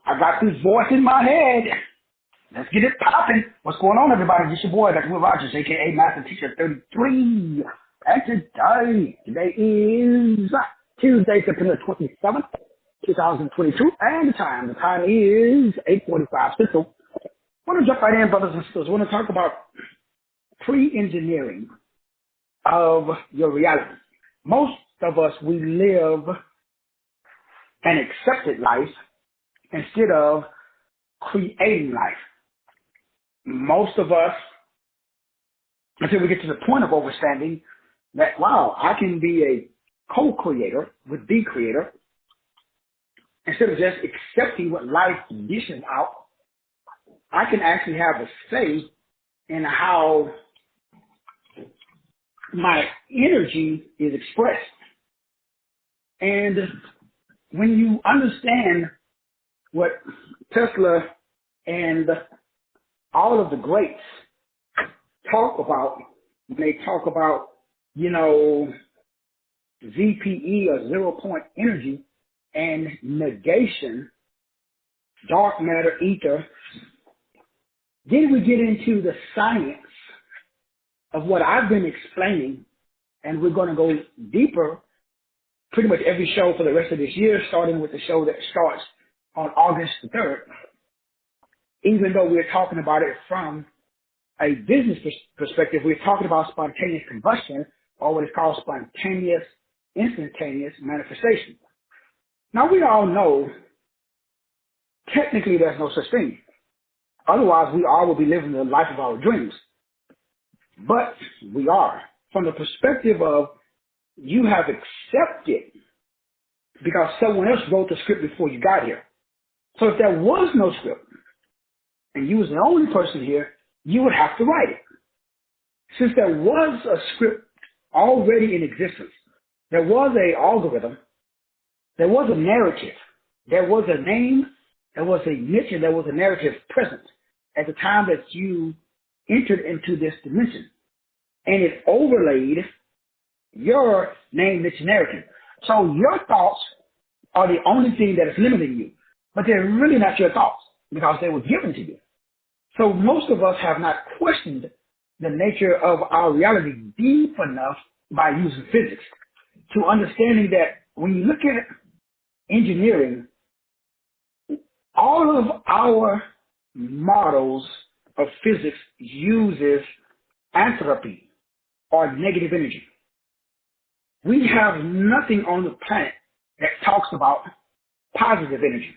I got this voice in my head. Let's get it popping. What's going on, everybody? This your boy, Dr. Will Rogers, a.k.a. Master Teacher 33. And today is Tuesday, September 27th, 2022. And the time is 8:45 Central. I want to jump right in, brothers and sisters. I want to talk about pre-engineering of your reality. Most of us, we live an accepted life instead of creating life. Most of us, until we get to the point of understanding that, wow, I can be a co-creator with the creator, instead of just accepting what life dishes out, I can actually have a say in how my energy is expressed. And when you understand what Tesla and all of the greats talk about, when they talk about, ZPE or 0 point energy and negation, dark matter, ether, then we get into the science of what I've been explaining, and we're going to go deeper pretty much every show for the rest of this year, starting with the show that starts on August the 3rd, even though we're talking about it from a business perspective. We're talking about spontaneous combustion, or what is called spontaneous, instantaneous manifestation. Now, we all know technically there's no such thing. Otherwise, we all will be living the life of our dreams. But we are. From the perspective of you have accepted because someone else wrote the script before you got here. So if there was no script and you was the only person here, you would have to write it. Since there was a script already in existence, there was an algorithm, there was a narrative, there was a name, there was a niche, and there was a narrative present at the time that you entered into this dimension. And it overlaid your name, niche, narrative. So your thoughts are the only thing that is limiting you. But they're really not your thoughts because they were given to you. So most of us have not questioned the nature of our reality deep enough by using physics to understanding that when you look at engineering, all of our models of physics uses entropy or negative energy. We have nothing on the planet that talks about positive energy.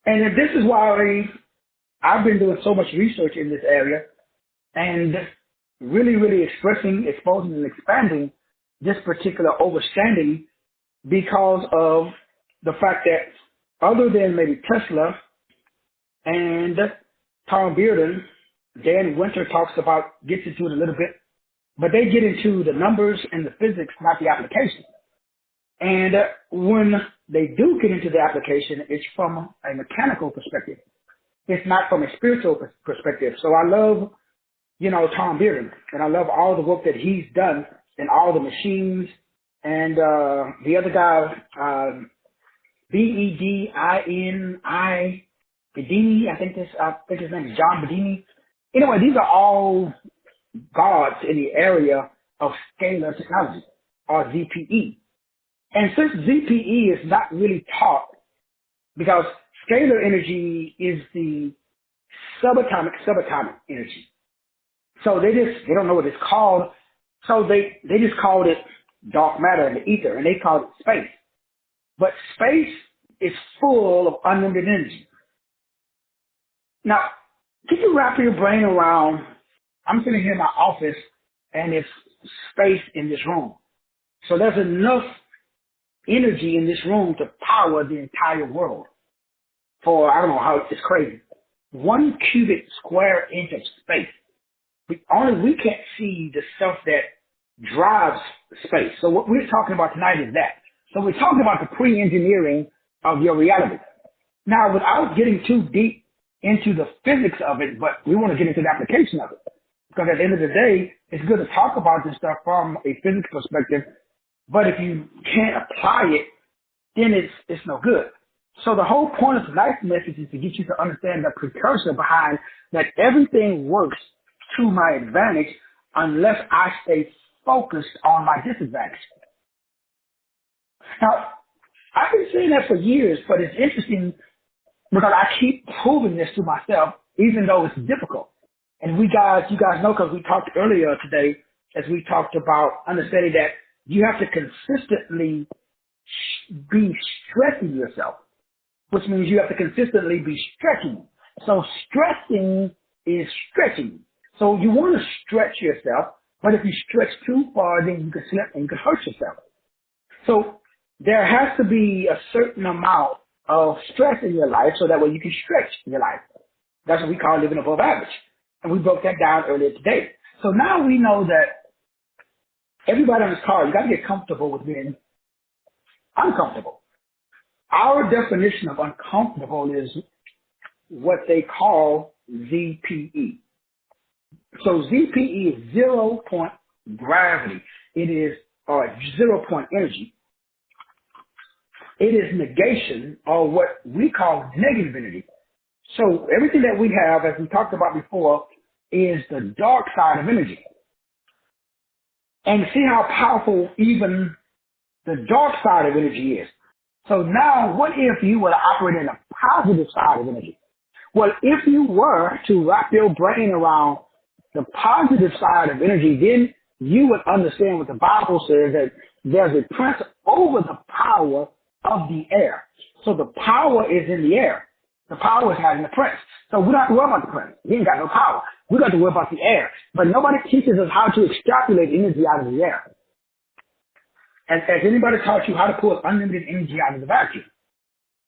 And this is why I've been doing so much research in this area and really expressing, exposing, and expanding this particular understanding because of the fact that other than maybe Tesla and Tom Bearden, Dan Winter gets into it a little bit, but they get into the numbers and the physics, not the application. And when they do get into the application, it's from a mechanical perspective. It's not from a spiritual perspective. So I love, Tom Bearden, and I love all the work that he's done and all the machines. And the other guy, Bedini, Bedini, I think his name is John Bedini. Anyway, these are all gods in the area of scalar technology, or ZPE. And since ZPE is not really taught, because scalar energy is the subatomic energy. So they don't know what it's called. So they just called it dark matter and the ether, and they called it space. But space is full of unlimited energy. Now, can you wrap your brain around, I'm sitting here in my office and it's space in this room. So there's enough energy in this room to power the entire world for, I don't know how, it's crazy. 1 cubic square inch of space. We can't see the stuff that drives space. So what we're talking about tonight is that. So we're talking about the pre-engineering of your reality. Now, without getting too deep into the physics of it, but we want to get into the application of it. Because at the end of the day, it's good to talk about this stuff from a physics perspective, but if you can't apply it, then it's no good. So the whole point of tonight's message is to get you to understand the precursor behind that everything works to my advantage unless I stay focused on my disadvantage. Now, I've been saying that for years, but it's interesting because I keep proving this to myself, even though it's difficult. And you guys know, because we talked earlier today, as we talked about understanding that you have to consistently be stressing yourself, which means you have to consistently be stretching. So stressing is stretching. So you want to stretch yourself, but if you stretch too far, then you can slip and you can hurt yourself. So there has to be a certain amount of stress in your life so that way you can stretch your life. That's what we call living above average. And we broke that down earlier today. So now we know that everybody on this call, you got to get comfortable with being uncomfortable. Our definition of uncomfortable is what they call ZPE. So ZPE is 0 point gravity. It is 0 point energy. It is negation, or what we call negative energy. So everything that we have, as we talked about before, is the dark side of energy. And see how powerful even the dark side of energy is. So now, what if you were to operate in the positive side of energy? Well, if you were to wrap your brain around the positive side of energy, then you would understand what the Bible says, that there's a prince over the power of the air. So the power is in the air. The power is not in the prince. So we don't have to worry about the prince. He ain't got no power. We got to worry about the air. But nobody teaches us how to extrapolate energy out of the air. Has anybody taught you how to pull unlimited energy out of the vacuum?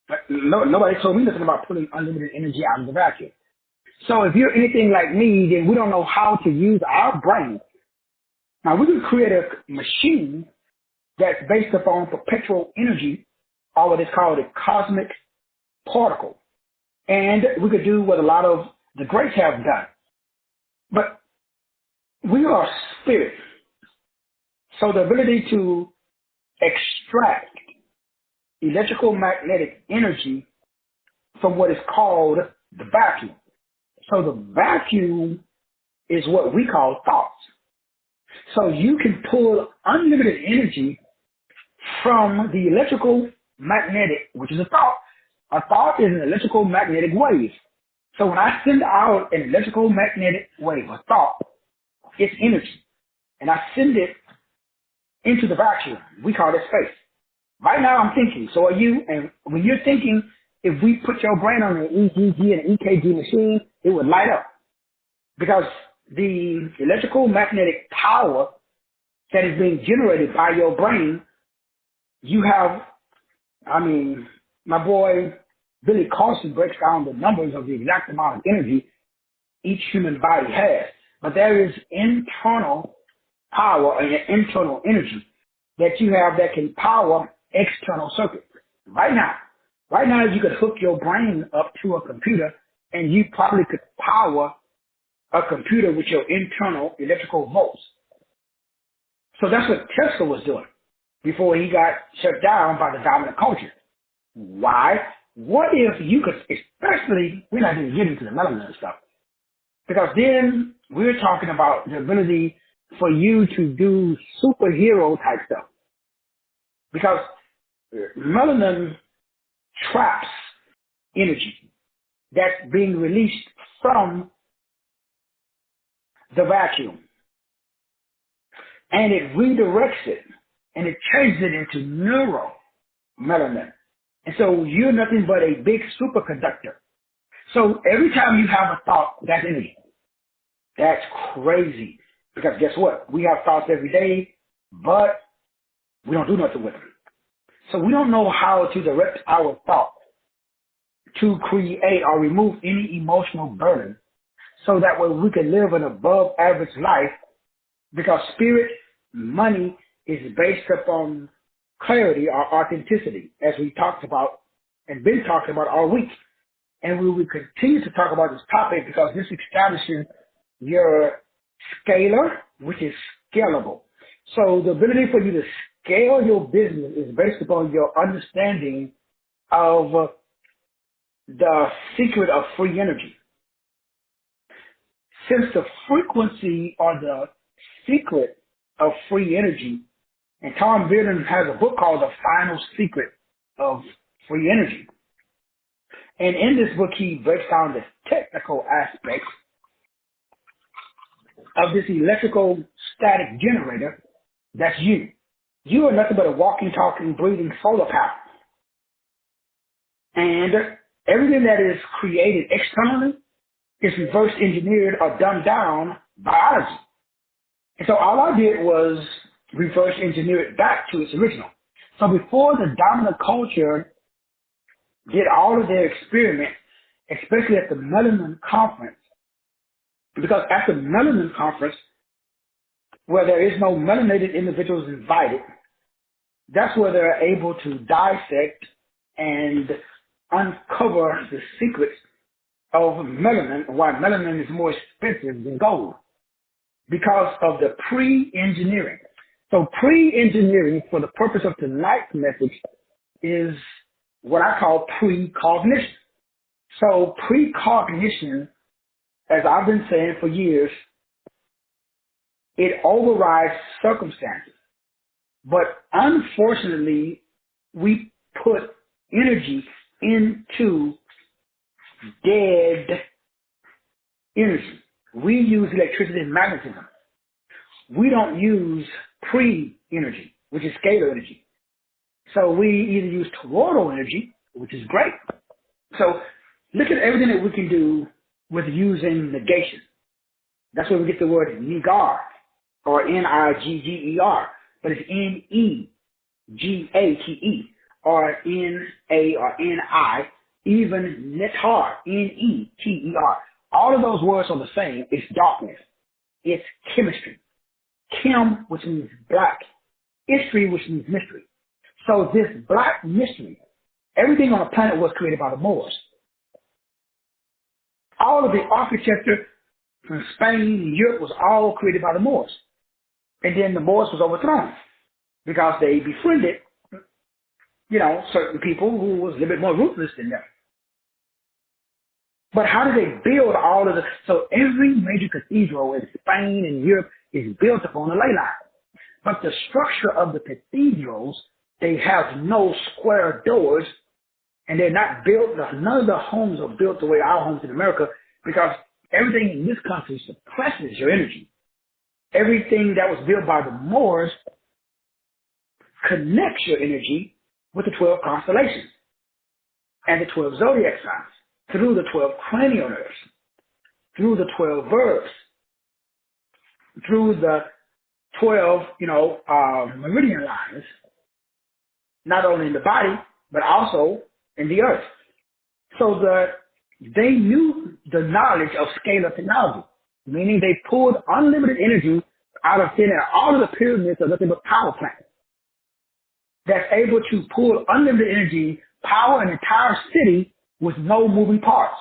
But nobody told me nothing about pulling unlimited energy out of the vacuum. So if you're anything like me, then we don't know how to use our brain. Now, we can create a machine that's based upon perpetual energy, or what is called a cosmic particle. And we could do what a lot of the greats have done. But we are spirit. So the ability to extract electrical magnetic energy from what is called the vacuum. So the vacuum is what we call thoughts. So you can pull unlimited energy from the electrical magnetic, which is a thought. A thought is an electrical magnetic wave. So when I send out an electrical magnetic wave, a thought, it's energy. And I send it into the vacuum. We call it space. Right now I'm thinking, so are you. And when you're thinking, if we put your brain on an EEG and an EKG machine, it would light up. Because the electrical magnetic power that is being generated by your brain, you have, my boy Billy Carson breaks down the numbers of the exact amount of energy each human body has. But there is internal power and internal energy that you have that can power external circuits. Right now you could hook your brain up to a computer and you probably could power a computer with your internal electrical volts. So that's what Tesla was doing before he got shut down by the dominant culture. Why? What if you could, especially, we're not even getting to the melanin stuff, because then we're talking about the ability for you to do superhero type stuff. Because melanin traps energy that's being released from the vacuum. And it redirects it and it changes it into neuromelanin. And so you're nothing but a big superconductor. So every time you have a thought, that's energy. That's crazy. Because guess what? We have thoughts every day, but we don't do nothing with them. So we don't know how to direct our thought to create or remove any emotional burden so that way we can live an above average life, because spirit money is based upon clarity or authenticity, as we talked about and been talking about all week. And we will continue to talk about this topic because this establishes your scalar, which is scalable. So the ability for you to scale your business is based upon your understanding of the secret of free energy. Since the frequency or the secret of free energy, and Tom Bearden has a book called The Final Secret of Free Energy. And in this book, he breaks down the technical aspects of this electrical static generator. That's you. You are nothing but a walking, talking, breathing solar power. And everything that is created externally is reverse engineered or dumbed down biology. And so all I did was reverse engineer it back to its original. So before the dominant culture did all of their experiments, especially at the Melanin Conference, because at the Melanin Conference, where there is no melanated individuals invited, that's where they're able to dissect and uncover the secrets of melanin, why melanin is more expensive than gold, because of the pre-engineering. So pre-engineering, for the purpose of tonight's message, is what I call precognition. So precognition, as I've been saying for years, it overrides circumstances. But unfortunately, we put energy into dead energy. We use electricity and magnetism. We don't use pre-energy, which is scalar energy. So we either use toroidal energy, which is great. So look at everything that we can do with using negation. That's where we get the word negar, or N-I-G-G-E-R, but it's N-E-G-A-T-E, or N-A or N-I, even netar, N-E-T-E-R. All of those words are the same. It's darkness. It's chemistry. Chem, which means black. History, which means mystery. So this black mystery, everything on the planet was created by the Moors. All of the architecture from Spain and Europe was all created by the Moors. And then the Moors was overthrown because they befriended, certain people who was a little bit more ruthless than them. But how did they build all of the, so every major cathedral in Spain and Europe is built upon a ley line. But the structure of the cathedrals, they have no square doors, and they're not built, none of the homes are built the way our homes in America, because everything in this country suppresses your energy. Everything that was built by the Moors connects your energy with the 12 constellations and the 12 zodiac signs, through the 12 cranial nerves, through the 12 verbs, through the 12, meridian lines, not only in the body, but also in the earth. So they knew the knowledge of scalar technology, meaning they pulled unlimited energy out of thin air. All of the pyramids are nothing but power plants that's able to pull unlimited energy, power an entire city with no moving parts.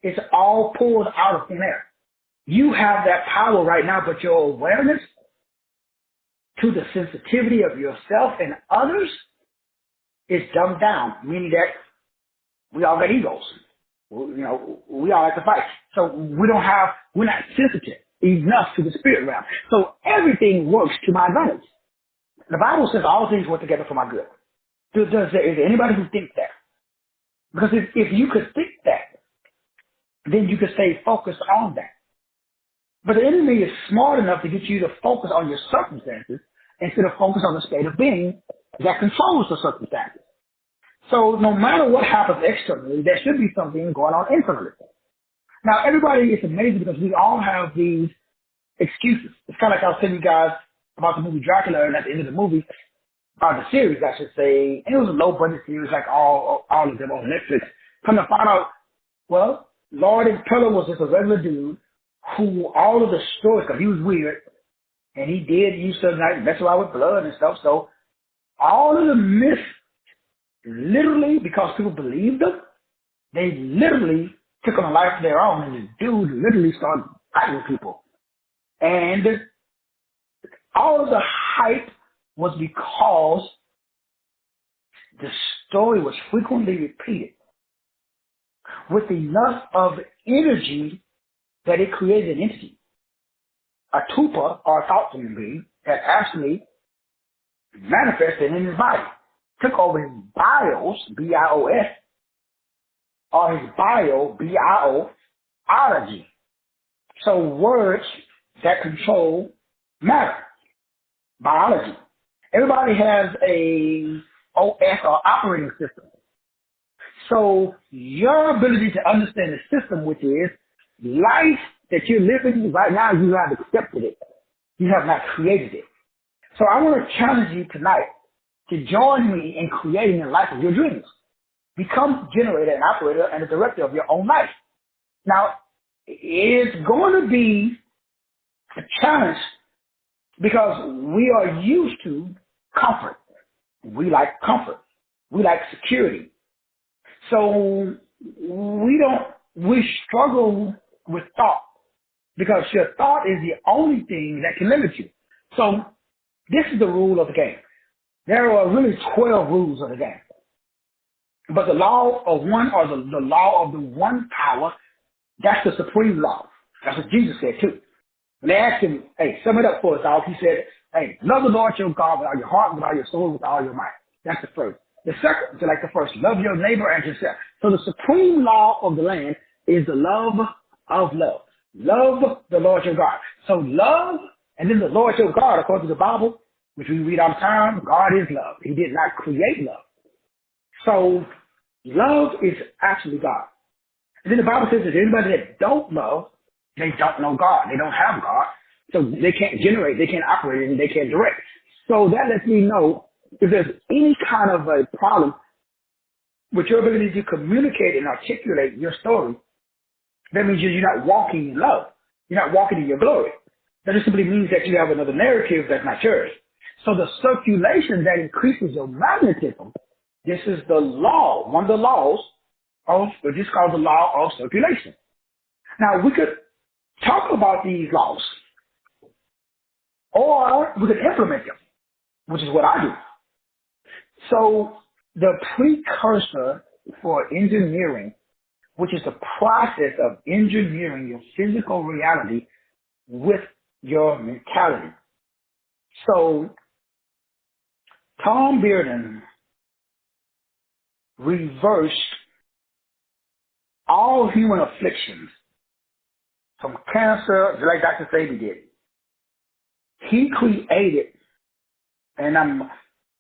It's all pulled out of thin air. You have that power right now, but your awareness to the sensitivity of yourself and others is dumbed down, meaning that we all got egos. We all like to fight. So we're not sensitive enough to the spirit realm. So everything works to my advantage. The Bible says all things work together for my good. Is there anybody who thinks that? Because if you could think that, then you could stay focused on that. But the enemy is smart enough to get you to focus on your circumstances instead of focus on the state of being that controls the circumstances. So no matter what happens externally, there should be something going on internally. Now, everybody is amazing because we all have these excuses. It's kind of like I was telling you guys about the movie Dracula, and at the end of the movie, or the series, I should say, and it was a low-budget series like all of them on Netflix. Come to find out, well, Lord Impeller was just a regular dude who all of the stories, because he was weird, and he did use certain nights, mess around with blood and stuff, so all of the myths, literally, because people believed them, they literally took on a life of their own, and this dude literally started fighting people. And all of the hype was because the story was frequently repeated with enough of energy that it created an entity, a tupa or a thought being that actually manifested in his body, took over his bios, B-I-O-S, or his bio-ology. So words that control matter, biology. Everybody has a OS or operating system. So your ability to understand the system, which is life that you're living right now, you have accepted it. You have not created it. So I want to challenge you tonight to join me in creating the life of your dreams. Become generator and operator and the director of your own life. Now, it's going to be a challenge because we are used to comfort. We like comfort. We like security. So we struggle with thought because your thought is the only thing that can limit you. So this is the rule of the game. There are really 12 rules of the game. But the law of one, or the law of the one power, that's the supreme law. That's what Jesus said too. When they asked him, hey, sum it up for us, dog, he said, hey, love the Lord your God with all your heart, with all your soul, with all your might. That's the first. The second, like the first, love your neighbor as yourself. So the supreme law of the land is the love of love. Love the Lord your God. So love, and then the Lord your God, according to the Bible, which we read all the time, God is love. He did not create love. So love is actually God. And then the Bible says that anybody that don't love, they don't know God. They don't have God. So they can't generate, they can't operate, and they can't direct. So that lets me know if there's any kind of a problem with your ability to communicate and articulate your story, that means you're not walking in love. You're not walking in your glory. That just simply means that you have another narrative that's not yours. So the circulation that increases your magnetism, this is the law, one of the laws of, which is called the law of circulation. Now, we could talk about these laws, or we could implement them, which is what I do. So the precursor for engineering, which is the process of engineering your physical reality with your mentality. So Tom Bearden reversed all human afflictions from cancer, like Dr. Sabi did. He created, and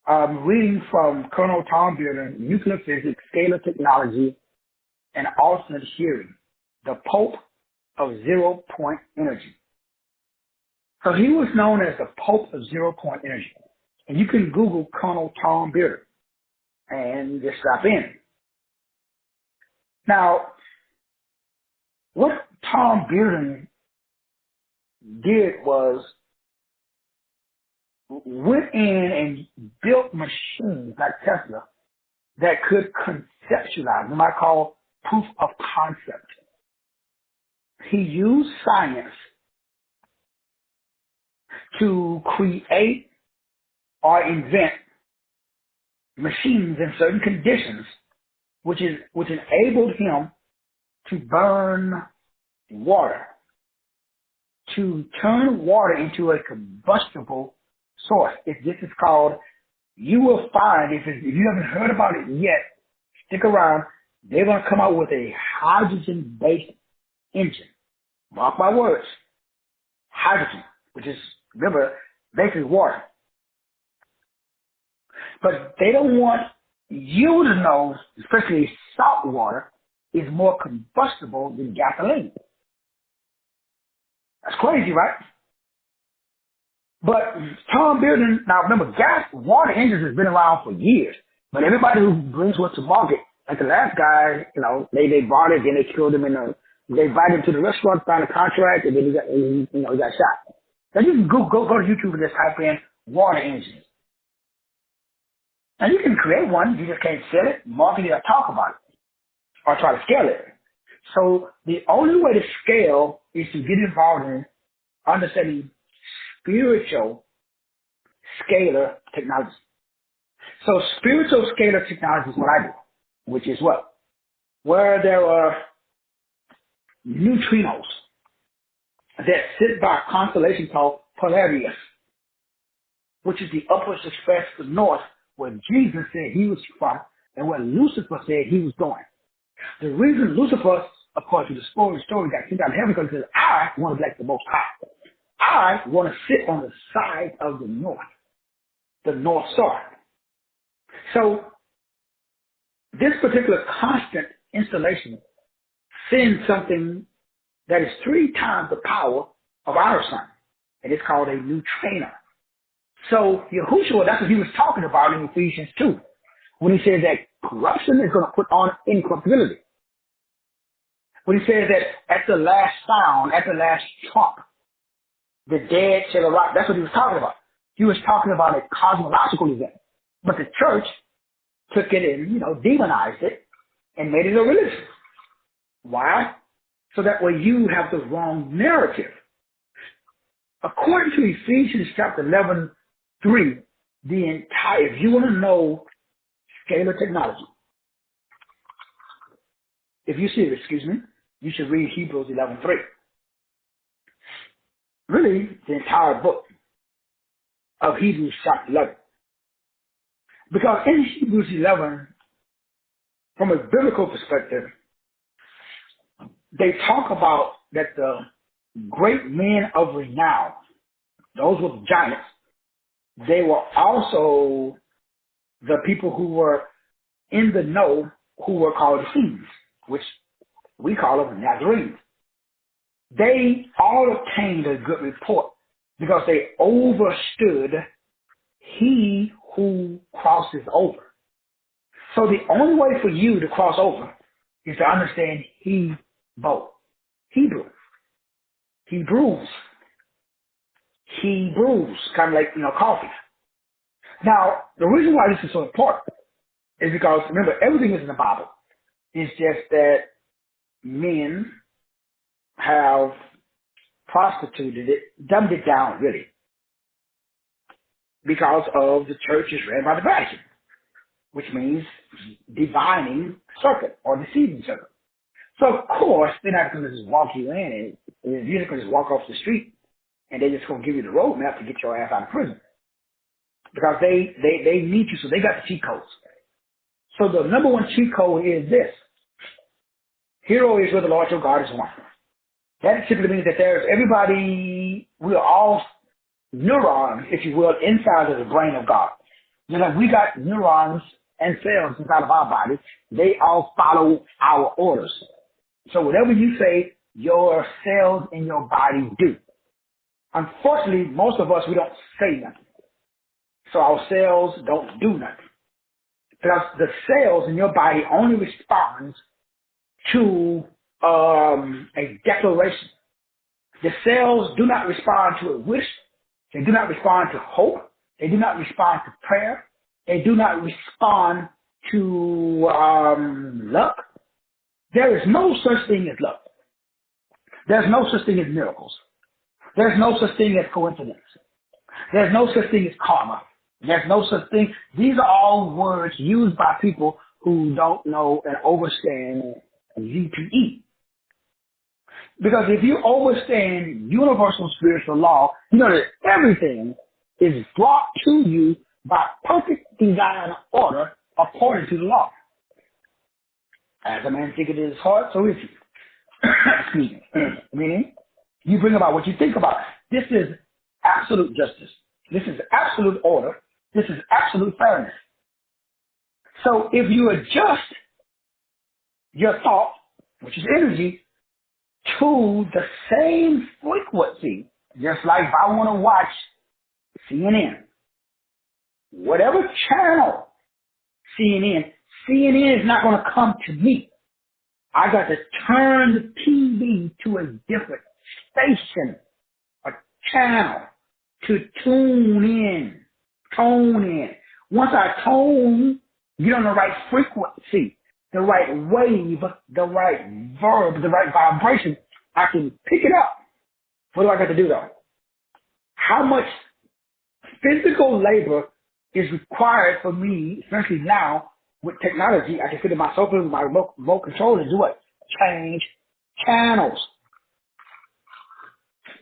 I'm reading from Colonel Tom Bearden, Nuclear Physics, Scalar Technology, and Alternate Hearing, the Pope of Zero-Point Energy. So he was known as the Pope of Zero-Point Energy. And you can Google Colonel Tom Bearden and just drop in. Now, what Tom Bearden did was went in and built machines like Tesla that could conceptualize, what I call proof of concept. He used science to create or invent machines in certain conditions, which enabled him to burn water, to turn water into a combustible source. This is called, you will find, if you haven't heard about it yet, stick around, they're going to come out with a hydrogen-based engine. Mark my words. Hydrogen, which is, remember, basically water. But they don't want you to know, especially salt water, is more combustible than gasoline. That's crazy, right? But Tom Bearden, now remember, water engines has been around for years. But everybody who brings what's to market, like the last guy, they bought it, then they killed him they invited him to the restaurant, signed a contract, and then he got shot. Now you can go to YouTube and just type in water engines. And you can create one, you just can't sell it, market it, or talk about it, or try to scale it. So the only way to scale is to get involved in understanding spiritual scalar technology. So spiritual scalar technology is what I do, which is what? Where there are neutrinos that sit by a constellation called Polaris, which is the upwards express to the north, where Jesus said he was from and where Lucifer said he was going. The reason Lucifer, according to the story got sent out of heaven, because he says, I want to bless the Most High. I want to sit on the side of the North Star. So this particular constant installation sends something that is 3 times the power of our sun, and it's called a neutrino. So Yahushua, that's what he was talking about in Ephesians 2, when he says that corruption is going to put on incorruptibility. When he says that at the last sound, at the last trump, the dead shall arise. That's what he was talking about. He was talking about a cosmological event. But the church took it and, demonized it and made it a religion. Why? So that way you have the wrong narrative. According to Ephesians chapter 11:3, if you want to know scalar technology, if you see it, you should read Hebrews 11:3. Really, the entire book of Hebrews chapter 11. Because in Hebrews 11, from a biblical perspective, they talk about that the great men of renown, those were the giants, they were also the people who were in the know, who were called Essenes, which we call them Nazarenes. They all obtained a good report because they overstood he who crosses over. So the only way for you to cross over is to understand Hebrews, kind of like, coffee. Now, the reason why this is so important is because, remember, everything is in the Bible. It's just that men have prostituted it, dumbed it down, really, because of the church is ran by the Vatican, which means divining circuit or deceiving circuit. So, of course, they're not going to just walk you in and you're just going to just walk off the street and they're just going to give you the roadmap to get your ass out of prison. Because they need you, so they got the cheat codes. So the number one cheat code is this. Hero is where the Lord your God is one. That simply means that we are all neurons, if you will, inside of the brain of God. We got neurons and cells inside of our body. They all follow our orders. So whatever you say, your cells in your body do. Unfortunately, most of us, we don't say nothing. So our cells don't do nothing. Because the cells in your body only responds to a declaration. The cells do not respond to a wish. They do not respond to hope. They do not respond to prayer. They do not respond to luck. There is no such thing as luck. There's no such thing as miracles. There's no such thing as coincidence. There's no such thing as karma. There's no such thing. These are all words used by people who don't know and understand ZPE. Because if you understand universal spiritual law, you know that everything is brought to you by perfect design order according to the law. As a man thinketh in his heart, so is he. Excuse me. Meaning, you bring about what you think about. This is absolute justice. This is absolute order. This is absolute fairness. So if you adjust your thought, which is energy, to the same frequency, just like if I want to watch CNN, whatever channel CNN is not going to come to me. I got to turn the TV to a different station, a channel, to tone in. Once I get on the right frequency, the right wave, the right verb, the right vibration, I can pick it up. What do I got to do though? How much physical labor is required for me, especially now with technology. I can sit in my sofa with my remote control and do what? Change channels.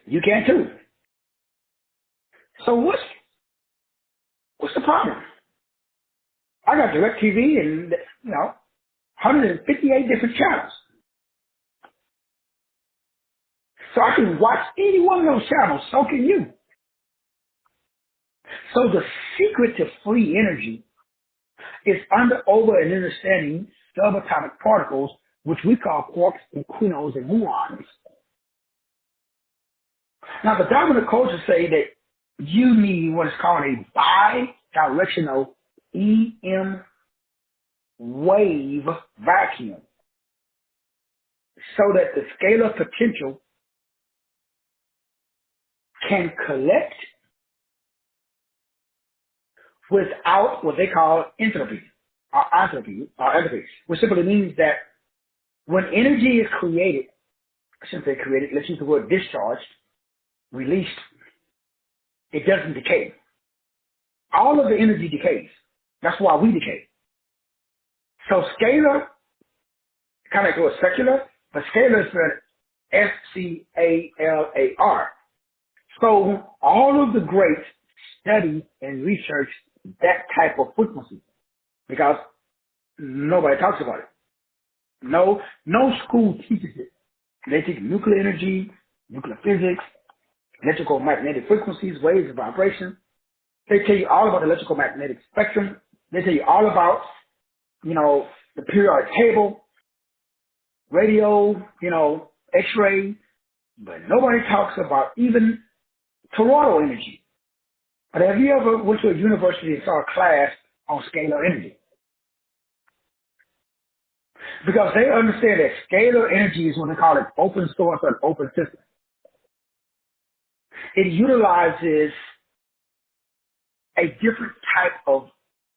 You can too. So what's the problem? I got DirecTV and 158 different channels. So I can watch any one of those channels. So can you. So the secret to free energy is over and understanding subatomic particles, which we call quarks, neutrinos, and muons. Now, the dominant cultures say that you need what is called a bi-directional EM wave vacuum so that the scalar potential can collect without what they call entropy, which simply means that when energy is created, I shouldn't say created, let's use the word discharged, released, it doesn't decay. All of the energy decays. That's why we decay. So scalar, kind of like goes secular, but scalar is spelled SCALAR. So all of the greats study and research that type of frequency because nobody talks about it. No school teaches it. They teach nuclear energy, nuclear physics, electrical magnetic frequencies, waves of vibration. They tell you all about the electrical magnetic spectrum. They tell you all about, the periodic table, radio, X-ray, but nobody talks about even toroidal energy. But have you ever went to a university and saw a class on scalar energy? Because they understand that scalar energy is what they call an open source or an open system. It utilizes a different type of,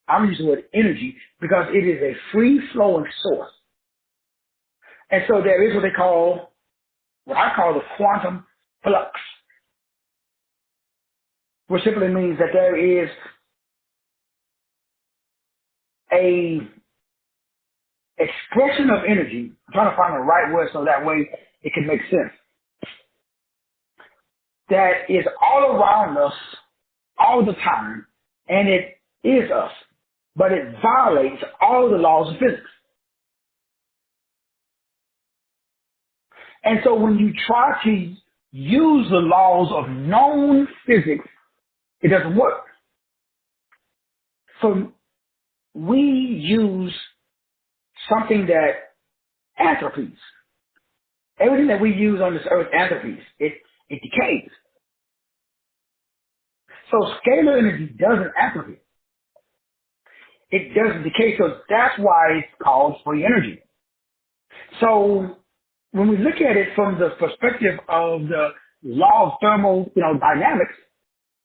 I'm using the word energy, because it is a free-flowing source. And so there is what I call the quantum flux, which simply means that there is a expression of energy. I'm trying to find the right word so that way it can make sense. That is all around us all the time, and it is us, but it violates all the laws of physics. And so when you try to use the laws of known physics, it doesn't work. So we use something that anthropies. Everything that we use on this earth anthropies. It decays. So scalar energy doesn't atrophy. It doesn't decay, so that's why it's called free energy. So when we look at it from the perspective of the law of thermodynamics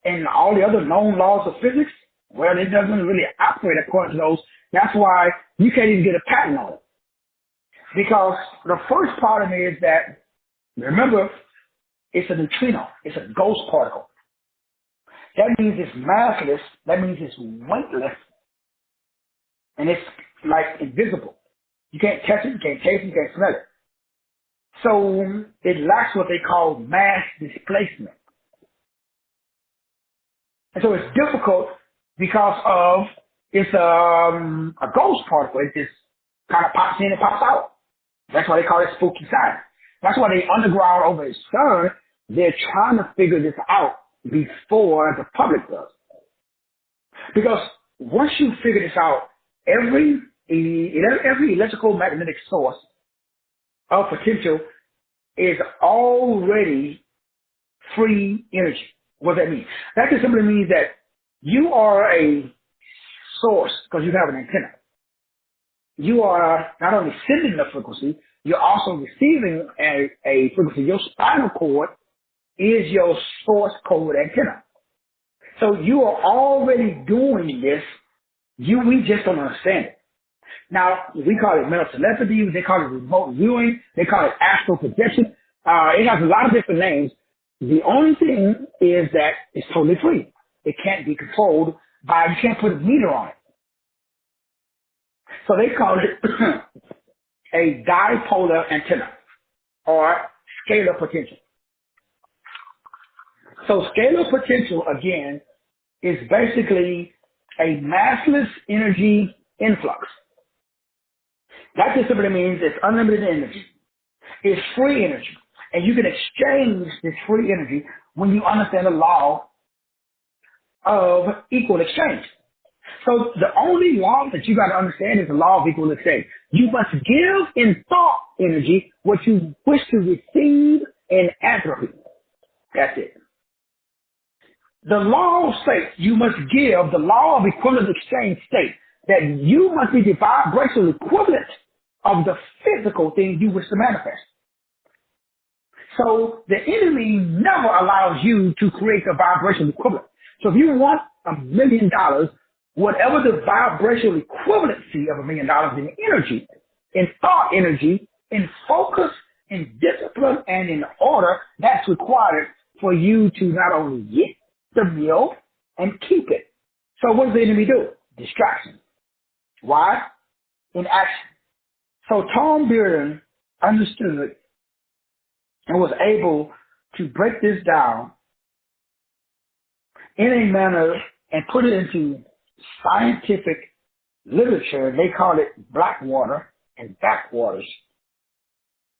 and all the other known laws of physics, well, it doesn't really operate according to those. That's why you can't even get a patent on it. Because the first problem is that, remember, it's a neutrino. It's a ghost particle. That means it's massless. That means it's weightless. And it's like invisible. You can't touch it, you can't taste it, you can't smell it. So it lacks what they call mass displacement. And so it's difficult because of it's a ghost particle. It just kind of pops in and pops out. That's why they call it spooky science. That's why they underground over at CERN, they're trying to figure this out before the public does. Because once you figure this out, every electrical magnetic source of potential is already free energy. What does that mean? That just simply means that you are a source because you have an antenna. You are not only sending the frequency, you're also receiving a frequency. Your spinal cord is your source code antenna. So you are already doing this. We just don't understand it. Now, we call it mental telepathy. They call it remote viewing. They call it astral projection. It has a lot of different names. The only thing is that it's totally free. It can't be controlled you can't put a meter on it. So they call it a dipolar antenna or scalar potential. So scalar potential, again, is basically a massless energy influx. That just simply means it's unlimited energy. It's free energy. And you can exchange this free energy when you understand the law of equal exchange. So the only law that you got to understand is the law of equal exchange. You must give in thought energy what you wish to receive in entropy. That's it. The law states you must give, the law of equivalent exchange states that you must be the vibrational equivalent of the physical thing you wish to manifest. So the enemy never allows you to create the vibrational equivalent. So if you want $1 million, whatever the vibrational equivalency of $1 million in energy, in thought energy, in focus, in discipline, and in order, that's required for you to not only get the meal and keep it. So what does the enemy do? Distraction. Why? In action. So Tom Bearden understood and was able to break this down in a manner and put it into scientific literature. They call it Blackwater and backwaters,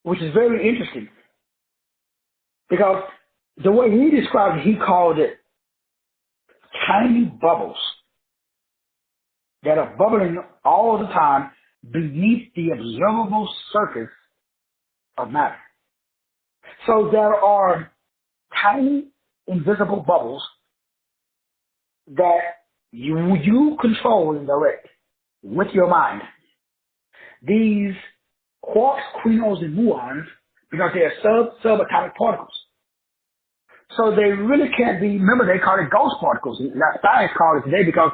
which is very interesting because the way he described it, he called it tiny bubbles that are bubbling all the time beneath the observable surface of matter. So there are tiny invisible bubbles that you control and direct with your mind. These quarks, quinons, and muons, because they are subatomic particles. So they really can't be, remember they call it ghost particles. Now science calls it today because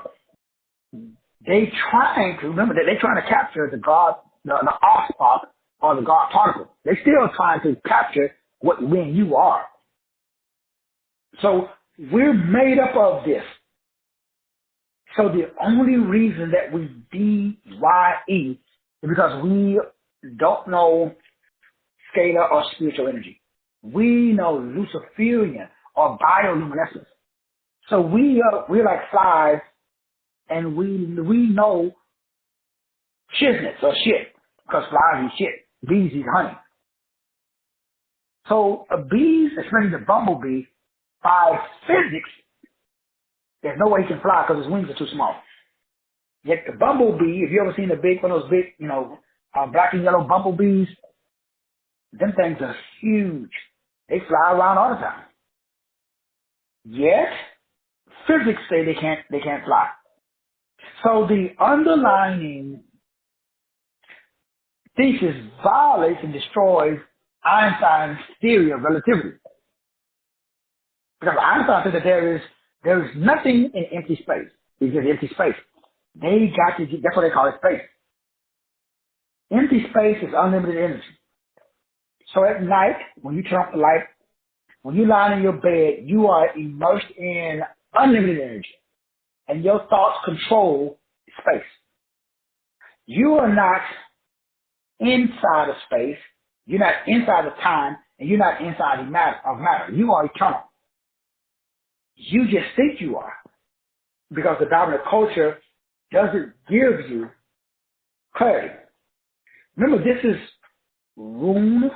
they're trying to capture the God, the ospot or the God particle. They're still trying to capture what we and you are. So we're made up of this. So the only reason that we DYE is because we don't know scalar or spiritual energy. We know Luciferian or bioluminescence. So we're like flies, and we know shiznits or shit, because flies eat shit, bees eat honey. So a bee, especially the bumblebee, by physics, there's no way he can fly because his wings are too small. Yet the bumblebee, if you ever seen one of those big, black and yellow bumblebees, them things are huge. They fly around all the time. Yet physics say they can't fly. So the underlying thesis violates and destroys Einstein's theory of relativity. Because Einstein said that there is nothing in empty space. It's just empty space. That's what they call it, space. Empty space is unlimited energy. So at night, when you turn off the light, when you lie in your bed, you are immersed in unlimited energy. And your thoughts control space. You are not inside of space. You're not inside of time. And you're not inside of matter. You are eternal. You just think you are. Because the dominant culture doesn't give you clarity. Remember, this is runic,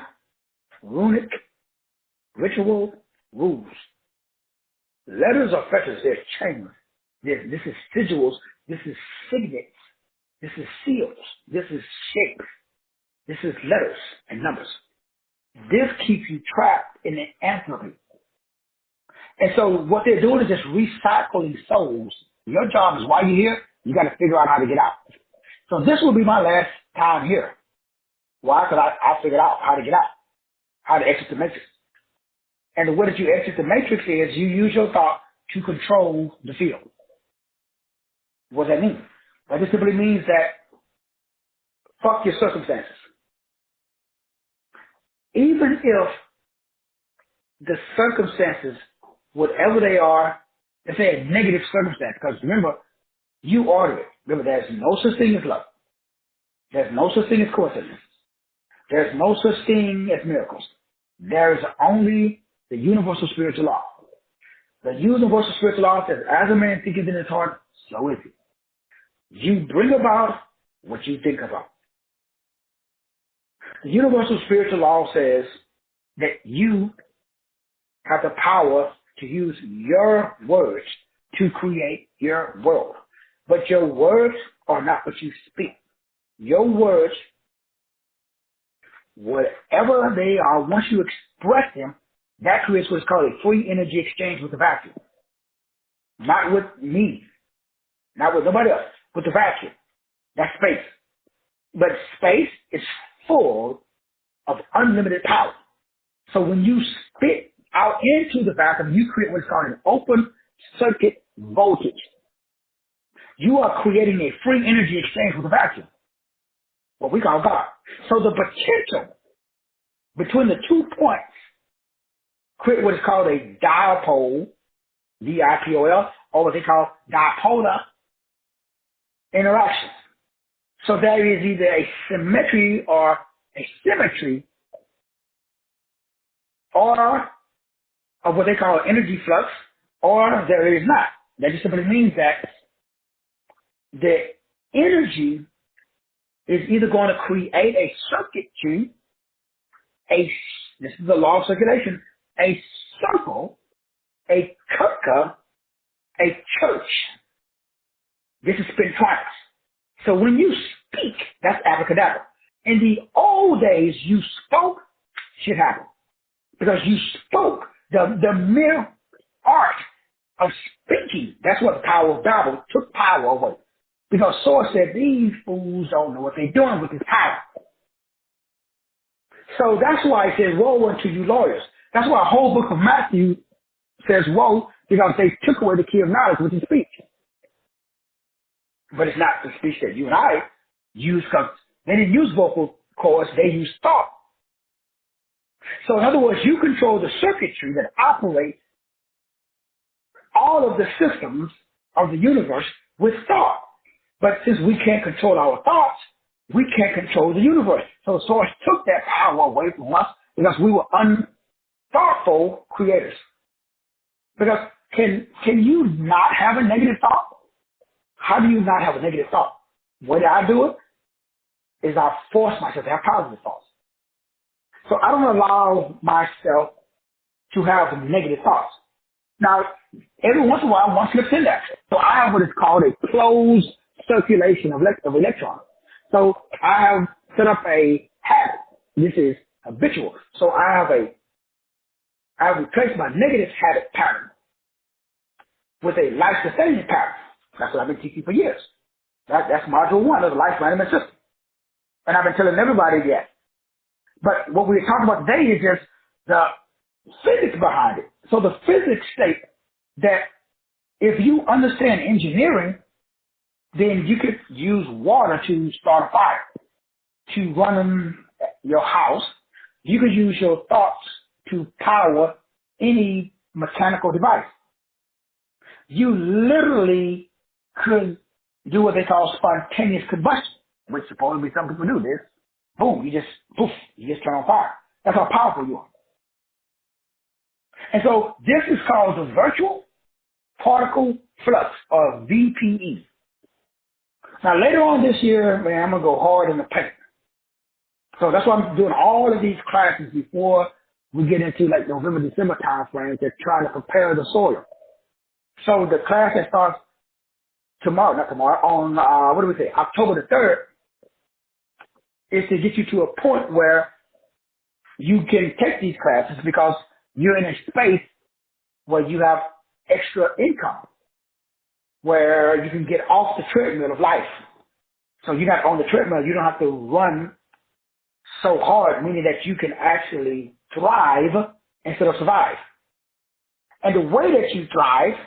ritual, rules. Letters are fetters, they're chains. This is sigils, this is signets, this is seals, this is shapes, this is letters and numbers. This keeps you trapped in the entropy. And so what they're doing is just recycling souls. Your job is while you're here, you got to figure out how to get out. So this will be my last time here. Why? Because I figured out how to get out, how to exit the matrix. And the way that you exit the matrix is you use your thought to control the field. What does that mean? That just simply means that fuck your circumstances. Even if the circumstances, whatever they are, let's say a negative circumstance, because remember, You order it. Remember, there's no such thing as luck. There's no such thing as coincidence. There's no such thing as miracles. There is only the universal spiritual law. The universal spiritual law says, as a man thinketh in his heart, so is it. You bring about what you think about. The universal spiritual law says that you have the power to use your words to create your world. But your words are not what you speak. Your words, whatever they are, once you express them, that creates what's called a free energy exchange with the vacuum. Not with me, not with nobody else, with the vacuum. That's space. But space is full of unlimited power. So when you spit out into the vacuum, you create what's called an open circuit voltage. You are creating a free energy exchange with the vacuum, what we call God. So the potential between the 2 points create what is called a dipole, D-I-P-O-L, or what they call dipolar interactions. So there is either a symmetry or a symmetry or of what they call energy flux, or there is not. That just simply means that the energy is either going to create a circuitry, this is the law of circulation, a circle, a kirka, a church. This is spin twice. So when you speak, that's abracadabra. In the old days, you spoke, shit happened. Because you spoke. The mere art of speaking, that's what the power of Babel took power away. Because Source said, these fools don't know what they're doing with this power. So that's why it says, woe unto you lawyers. That's why the whole book of Matthew says woe, because they took away the key of knowledge, which is speech. But it's not the speech that you and I use, because they didn't use vocal cords, they used thought. So in other words, you control the circuitry that operates all of the systems of the universe with thought. But since we can't control our thoughts, we can't control the universe. So Source took that power away from us because we were unthoughtful creators. Because can you not have a negative thought? How do you not have a negative thought? The way that I do it is I force myself to have positive thoughts. So I don't allow myself to have negative thoughts. Now, every once in a while, one slips in there. So I have what is called a closed circulation of electrons. So I have set up a habit. This is habitual. So I have replaced my negative habit pattern with a life-sustaining pattern. That's what I've been teaching for years. That's module 1 of the life management system. And I've been telling everybody that. But what we're talking about today is just the physics behind it. So the physics state that if you understand engineering, then you could use water to start a fire, to run your house. You could use your thoughts to power any mechanical device. You literally could do what they call spontaneous combustion, which supposedly some people do this. Boom, you just turn on fire. That's how powerful you are. And so this is called the virtual particle flux, or VPE. Now later on this year, man, I'm going to go hard in the paint. So that's why I'm doing all of these classes before we get into like November, December time frame to try to prepare the soil. So the class that starts on, October the 3rd, is to get you to a point where you can take these classes because you're in a space where you have extra income, where you can get off the treadmill of life. So you're not on the treadmill. You don't have to run so hard, meaning that you can actually thrive instead of survive. And the way that you thrive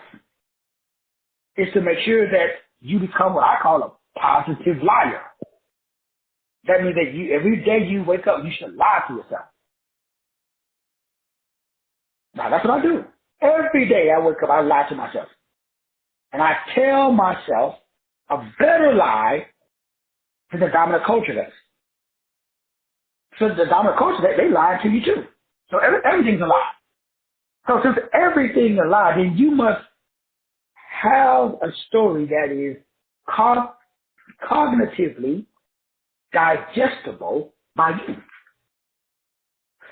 is to make sure that you become what I call a positive liar. That means that every day you wake up, you should lie to yourself. Now, that's what I do. Every day I wake up, I lie to myself. And I tell myself a better lie than the dominant culture does. So the dominant culture, they lie to you too. So everything's a lie. So since everything's a lie, then you must have a story that is cognitively digestible by you.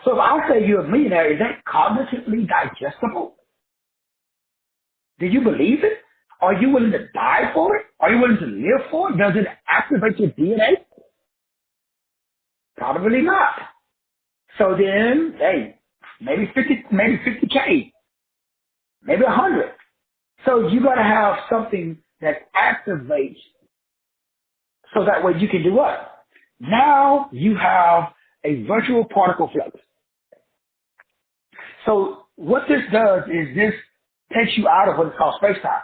So if I say you're a millionaire, is that cognitively digestible? Do you believe it? Are you willing to die for it? Are you willing to live for it? Does it activate your DNA? Probably not. So then, hey, maybe 50K, maybe 100. So you got to have something that activates so that way you can do what? Now you have a virtual particle flux. So what this does is this takes you out of what is called space-time.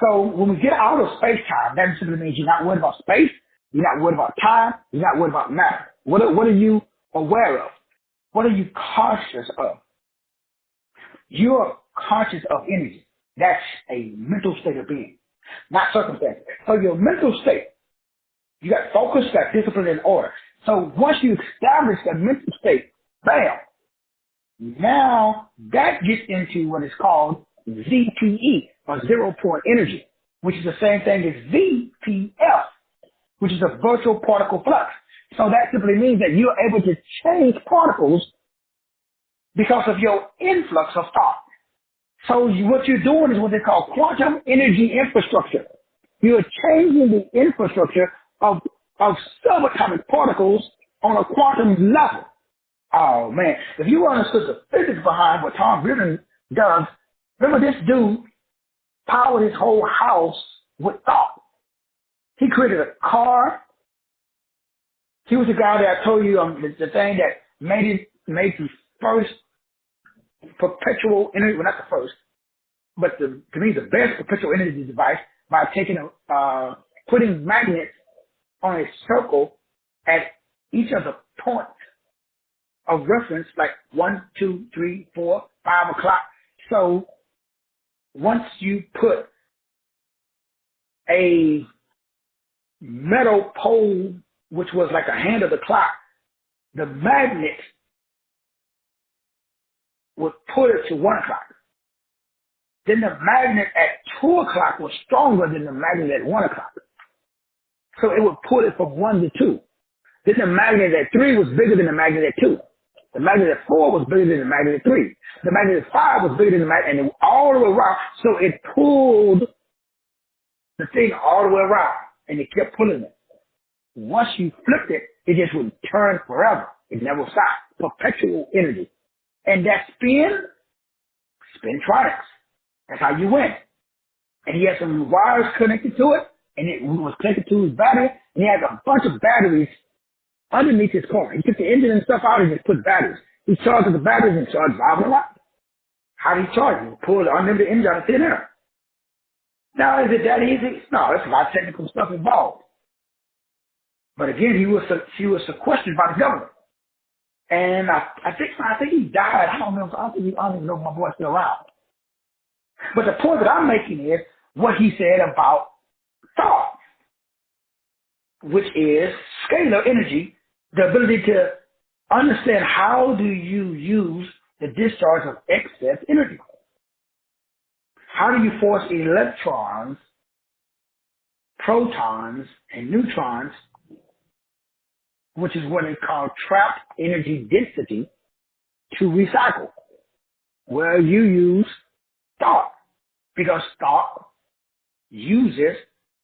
So when we get out of space-time, that simply means you're not worried about space, you're not worried about time, you're not worried about matter. What are you aware of? What are you conscious of? You're conscious of energy. That's a mental state of being, not circumstance. So your mental state, you got focus, you got discipline and order. So once you establish that mental state, bam, now that gets into what is called ZPE, or zero point energy, which is the same thing as VPF, which is a virtual particle flux. So that simply means that you're able to change particles because of your influx of thought. So what you're doing is what they call quantum energy infrastructure. You're changing the infrastructure of subatomic particles on a quantum level. Oh man, if you understood the physics behind what Tom Griffin does, remember this dude powered his whole house with thought. He created a car. He was the guy that I told you the thing that made the first perpetual energy, well not the first, but to me the best perpetual energy device by putting magnets on a circle at each of the points of reference, like 1, 2, 3, 4, 5 o'clock. So once you put a metal pole, which was like a hand of the clock, the magnet would put it to 1 o'clock. Then the magnet at 2 o'clock was stronger than the magnet at 1 o'clock. So it would put it from 1 to 2. Then the magnet at 3 was bigger than the magnet at 2. The magnet at 4 was bigger than the magnet at 3. The magnet at 5 was bigger than the magnet, and all the way around. So it pulled the thing all the way around, and it kept pulling it. Once you flipped it, it just would turn forever. It never stopped. Perpetual energy. And that spintronics. That's how you win. And he had some wires connected to it, and it was connected to his battery, and he had a bunch of batteries underneath his car. He took the engine and stuff out and just put batteries. He charged the batteries and started driving around. How did he charge it? He pulled the unlimited engine out of thin air. Now, is it that easy? No, there's a lot of technical stuff involved. But again, he was sequestered by the government. And I think he died. I don't even know if my boy's still around. But the point that I'm making is what he said about thought, which is scalar energy, the ability to understand how do you use the discharge of excess energy. How do you force electrons, protons, and neutrons, which is what they call trapped energy density, to recycle, where you use thought, because thought uses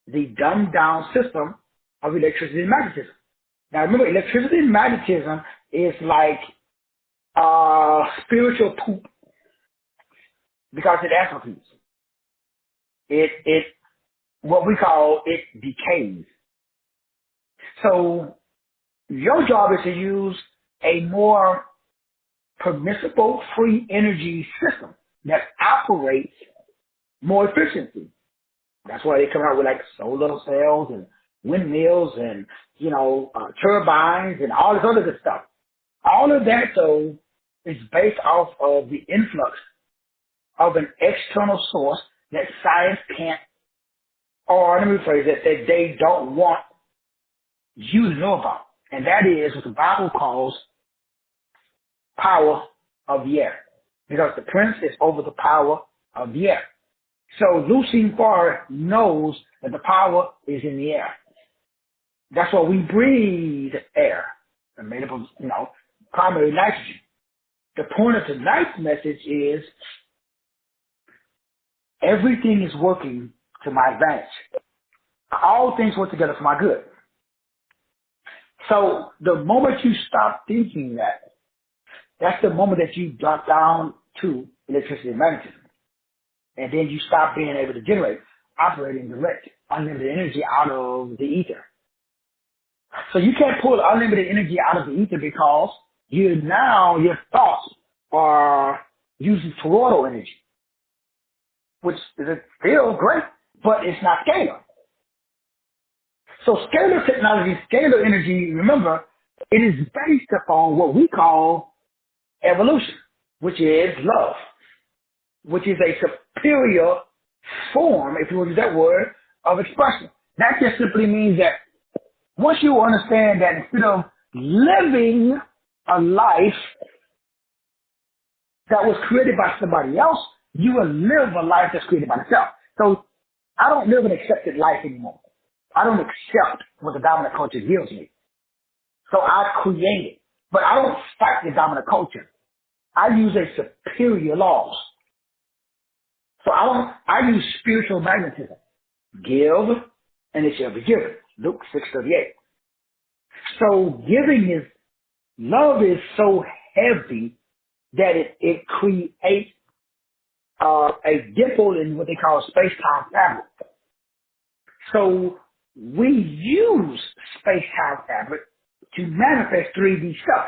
the dumbed down system of electricity and magnetism. Now remember, electricity and magnetism is like spiritual poop, because it atrophies. It what we call it decays. So your job is to use a more permissible free energy system that operates more efficiently. That's why they come out with like solar cells and windmills and, turbines and all this other good stuff. All of that, though, is based off of the influx of an external source that science can't or let me rephrase it, that they don't want you to know about. And that is what the Bible calls power of the air. Because the prince is over the power of the air. So Lucifer knows that the power is in the air. That's why we breathe air. And made up of, primary nitrogen. The point of tonight's message is everything is working to my advantage. All things work together for my good. So the moment you stop thinking that, that's the moment that you drop down to electricity and magnetism. And then you stop being able to generate, operating direct, unlimited energy out of the ether. So you can't pull unlimited energy out of the ether because your thoughts are using toroidal energy, which is still great, but it's not scalar. So scalar technology, scalar energy, remember, it is based upon what we call evolution, which is love, which is a superior form, if you will use that word, of expression. That just simply means that once you understand that instead of living a life that was created by somebody else, you will live a life that's created by yourself. So I don't live an accepted life anymore. I don't accept what the dominant culture gives me. So I create it. But I don't fight the dominant culture. I use a superior laws. So I use spiritual magnetism. Give, and it shall be given. Luke 6:38. So love is so heavy that it creates a dimple in what they call space-time fabric. So we use space-time fabric to manifest 3D stuff.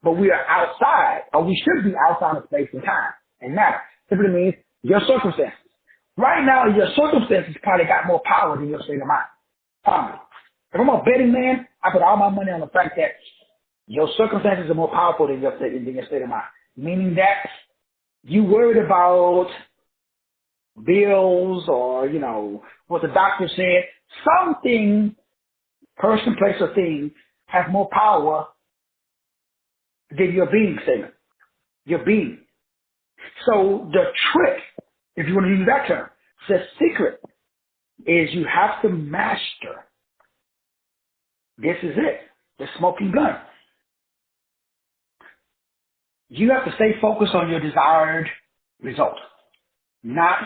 But we are outside, or we should be outside of space and time and matter. Simply means your circumstances. Right now, your circumstances probably got more power than your state of mind. Probably. If I'm a betting man, I put all my money on the fact that your circumstances are more powerful than your state of mind. Meaning that you worried about bills or, what the doctor said. Something, person, place, or thing has more power than your being statement. Your being. So the trick, if you want to use that term, the secret is you have to master. This is it. The smoking gun. You have to stay focused on your desired result, not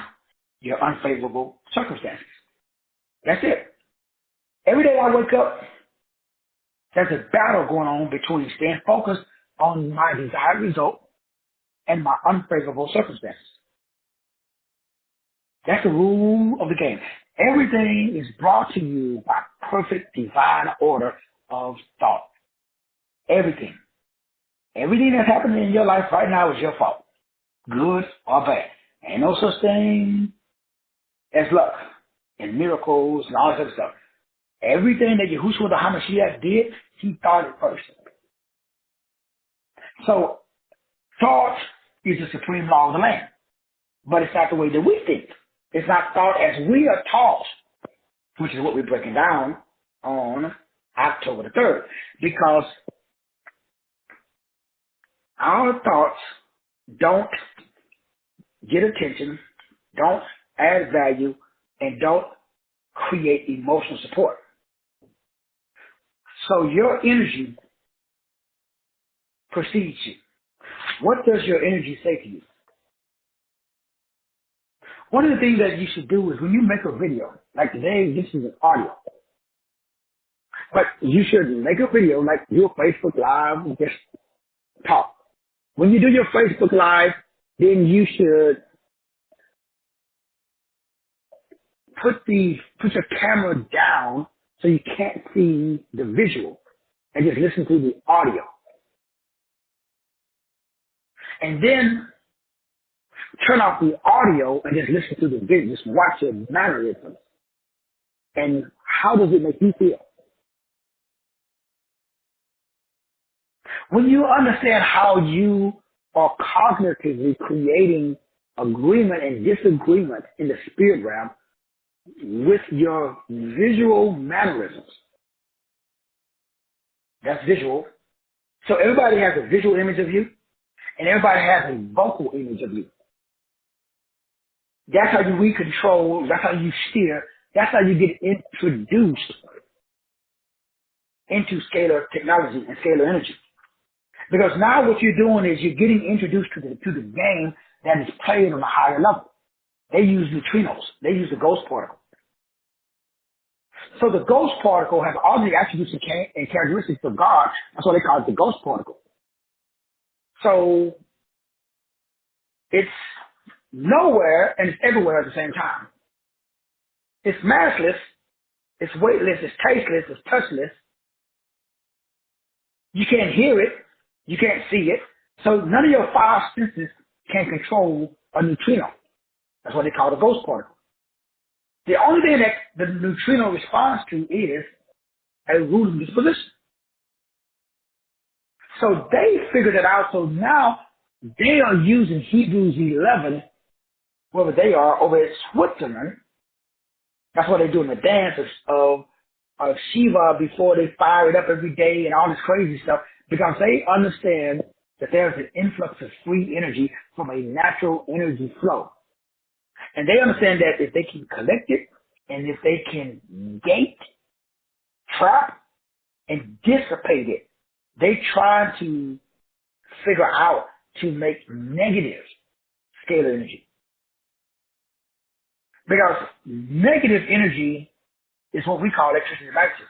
your unfavorable circumstances. That's it. Every day I wake up, there's a battle going on between staying focused on my desired result and my unfavorable circumstances. That's the rule of the game. Everything is brought to you by perfect divine order of thought. Everything. Everything that's happening in your life right now is your fault. Good or bad. Ain't no such thing as luck and miracles and all that other stuff. Everything that Yahushua the HaMashiach did, he thought it first. So, thought is the supreme law of the land. But it's not the way that we think. It's not thought as we are taught, which is what we're breaking down on October the 3rd. Because our thoughts don't get attention, don't add value, and don't create emotional support. So your energy precedes you. What does your energy say to you? One of the things that you should do is when you make a video, like today, this is an audio. But you should make a video, like do a Facebook Live and just talk. When you do your Facebook Live, then you should put your camera down so you can't see the visual and just listen to the audio. And then turn off the audio and just listen to the video. Just watch your mannerisms. And how does it make you feel? When you understand how you are cognitively creating agreement and disagreement in the spirit realm, with your visual mannerisms. That's visual. So everybody has a visual image of you, and everybody has a vocal image of you. That's how we control, that's how you steer, that's how you get introduced into scalar technology and scalar energy. Because now what you're doing is you're getting introduced to the game that is played on a higher level. They use neutrinos. They use the ghost particle. So the ghost particle has all the attributes and characteristics of God. That's why they call it the ghost particle. So it's nowhere and it's everywhere at the same time. It's massless, it's weightless, it's tasteless, it's touchless. You can't hear it, you can't see it. So none of your five senses can control a neutrino. That's what they call the ghost particle. The only thing that the neutrino responds to is a ruling disposition. So they figured it out. So now they are using Hebrews 11, wherever they are, over in Switzerland. That's why they're doing the dances of Shiva before they fire it up every day and all this crazy stuff, because they understand that there's an influx of free energy from a natural energy flow. And they understand that if they can collect it and if they can gate, trap, and dissipate it, they try to figure out to make negative scalar energy. Because negative energy is what we call electricity magnetism.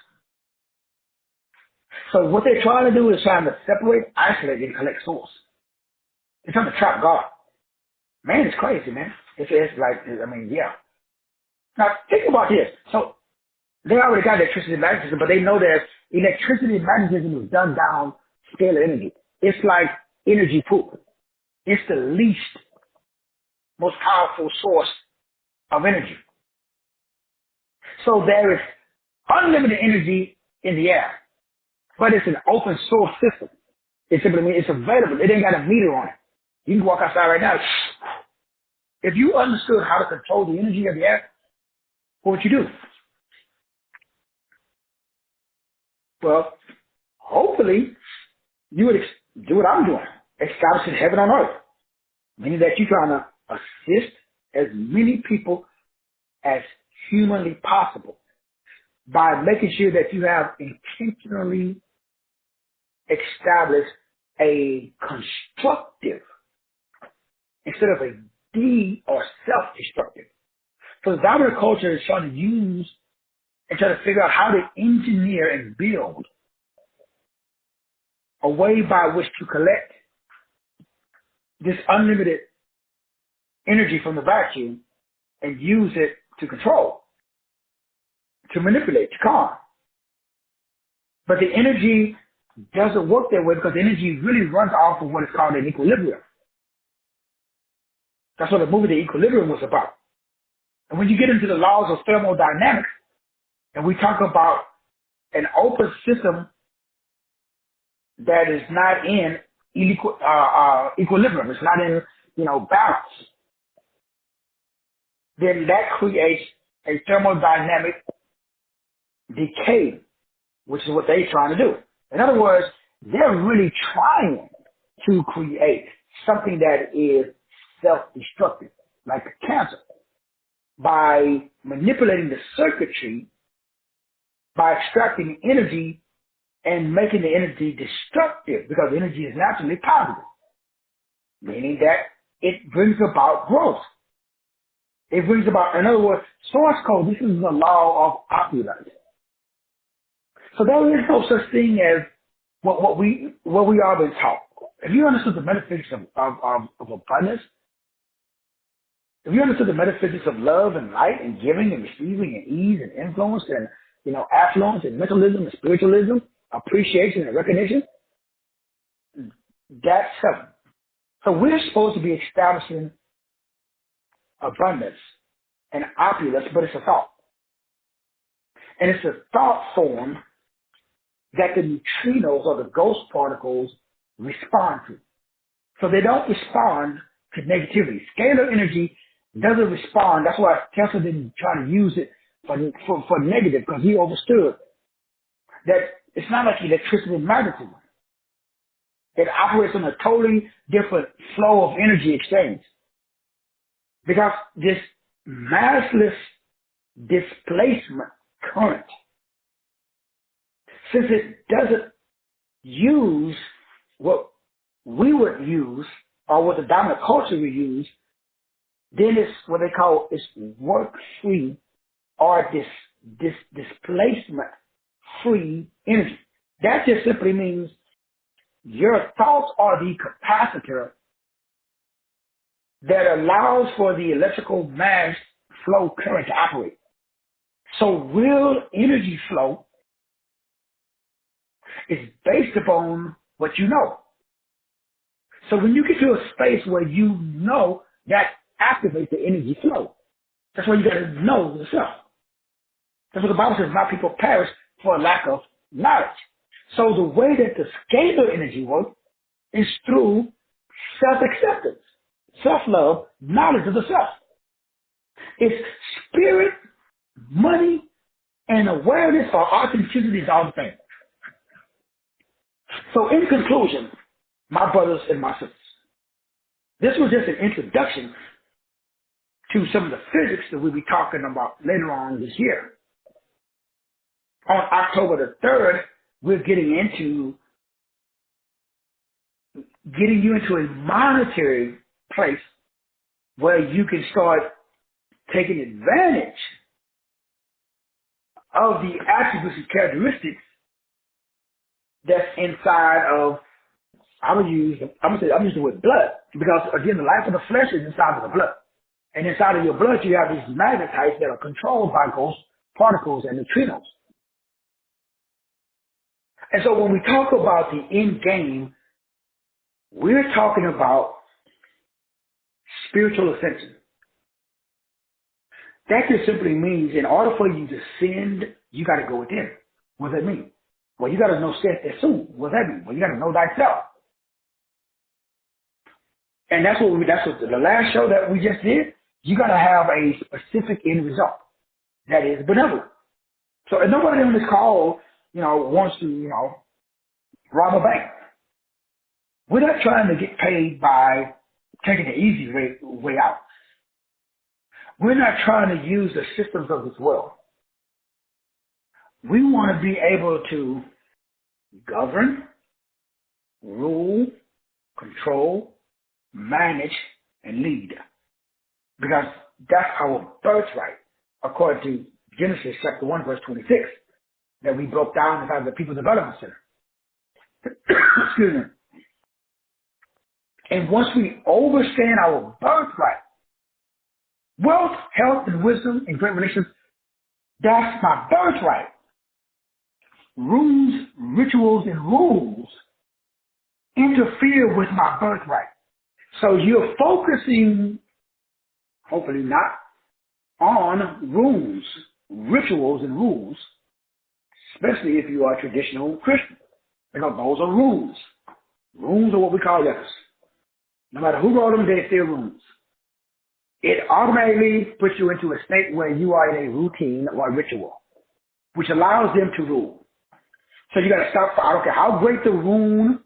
So what they're trying to do is trying to separate, isolate, and collect source. They're trying to trap God. Man, it's crazy, man. It's like, I mean, yeah. Now, think about this. So they already got electricity and magnetism, but they know that electricity and magnetism is done down scalar energy. It's like energy poop. It's the least, most powerful source of energy. So there is unlimited energy in the air, but it's an open source system. It simply means it's available. It ain't got a meter on it. You can walk outside right now. If you understood how to control the energy of the air, what would you do? Well, hopefully, you would do what I'm doing. Establishing heaven on earth. Meaning that you're trying to assist as many people as humanly possible by making sure that you have intentionally established a constructive instead of a or self-destructive. So the dominant culture is trying to use and try to figure out how to engineer and build a way by which to collect this unlimited energy from the vacuum and use it to control, to manipulate, to calm. But the energy doesn't work that way because the energy really runs off of what is called an equilibrium. That's what the movie The Equilibrium was about. And when you get into the laws of thermodynamics, and we talk about an open system that is not in equilibrium, it's not in, balance, then that creates a thermodynamic decay, which is what they're trying to do. In other words, they're really trying to create something that is self-destructive, like a cancer, by manipulating the circuitry, by extracting energy and making the energy destructive, because energy is naturally positive, meaning that it brings about growth. It brings about, in other words, source code. This is the law of opulence. So there is no such thing as what we are being taught. If you understood the metaphysics of abundance, if you understood the metaphysics of love and light and giving and receiving and ease and influence and, affluence and mentalism and spiritualism, appreciation and recognition, that's heaven. So we're supposed to be establishing abundance and opulence, but it's a thought. And it's a thought form that the neutrinos or the ghost particles respond to. So they don't respond to negativity. Scalar energy doesn't respond. That's why Tesla didn't try to use it for negative, because he understood that it's not like electricity and magnetism. It operates on a totally different flow of energy exchange. Because this massless displacement current, since it doesn't use what we would use or what the dominant culture would use, then it's what they call it's work-free or displacement-free energy. That just simply means your thoughts are the capacitor that allows for the electrical mass flow current to operate. So real energy flow is based upon what you know. So when you get to a space where you know, that activates the energy flow. That's why you got to know yourself. That's what the Bible says, my people perish for lack of knowledge. So the way that the scalar energy works is through self-acceptance, self-love, knowledge of the self. It's spirit, money, and awareness or authenticity is all the same. So in conclusion, my brothers and my sisters, this was just an introduction to some of the physics that we'll be talking about later on this year. On October the 3rd, we're getting you into a monetary place where you can start taking advantage of the attributes and characteristics that's inside of, I'm using the word blood, because again, the life of the flesh is inside of the blood. And inside of your blood, you have these magnetites that are controlled by ghost particles and neutrinos. And so when we talk about the end game, we're talking about spiritual ascension. That just simply means in order for you to ascend, you got to go within. What does that mean? Well, you got to know self as soon. What does that mean? Well, you got to know thyself. And that's what the last show that we just did. You got to have a specific end result that is benevolent. So if nobody on this call, wants to, rob a bank. We're not trying to get paid by taking the easy way out. We're not trying to use the systems of this world. We want to be able to govern, rule, control, manage, and lead. Because that's our birthright, according to Genesis chapter 1, verse 26, that we broke down inside the People Development Center. Excuse me. And once we understand our birthright, wealth, health, and wisdom, and great relations, that's my birthright. Rules, rituals, and rules interfere with my birthright. So you're focusing, hopefully not, on rules, rituals, and rules, especially if you are a traditional Christian, because those are rules. Rules are what we call letters. No matter who wrote them, they're still rules. It automatically puts you into a state where you are in a routine or a ritual, which allows them to rule. So you got to stop. I don't care how great the rule,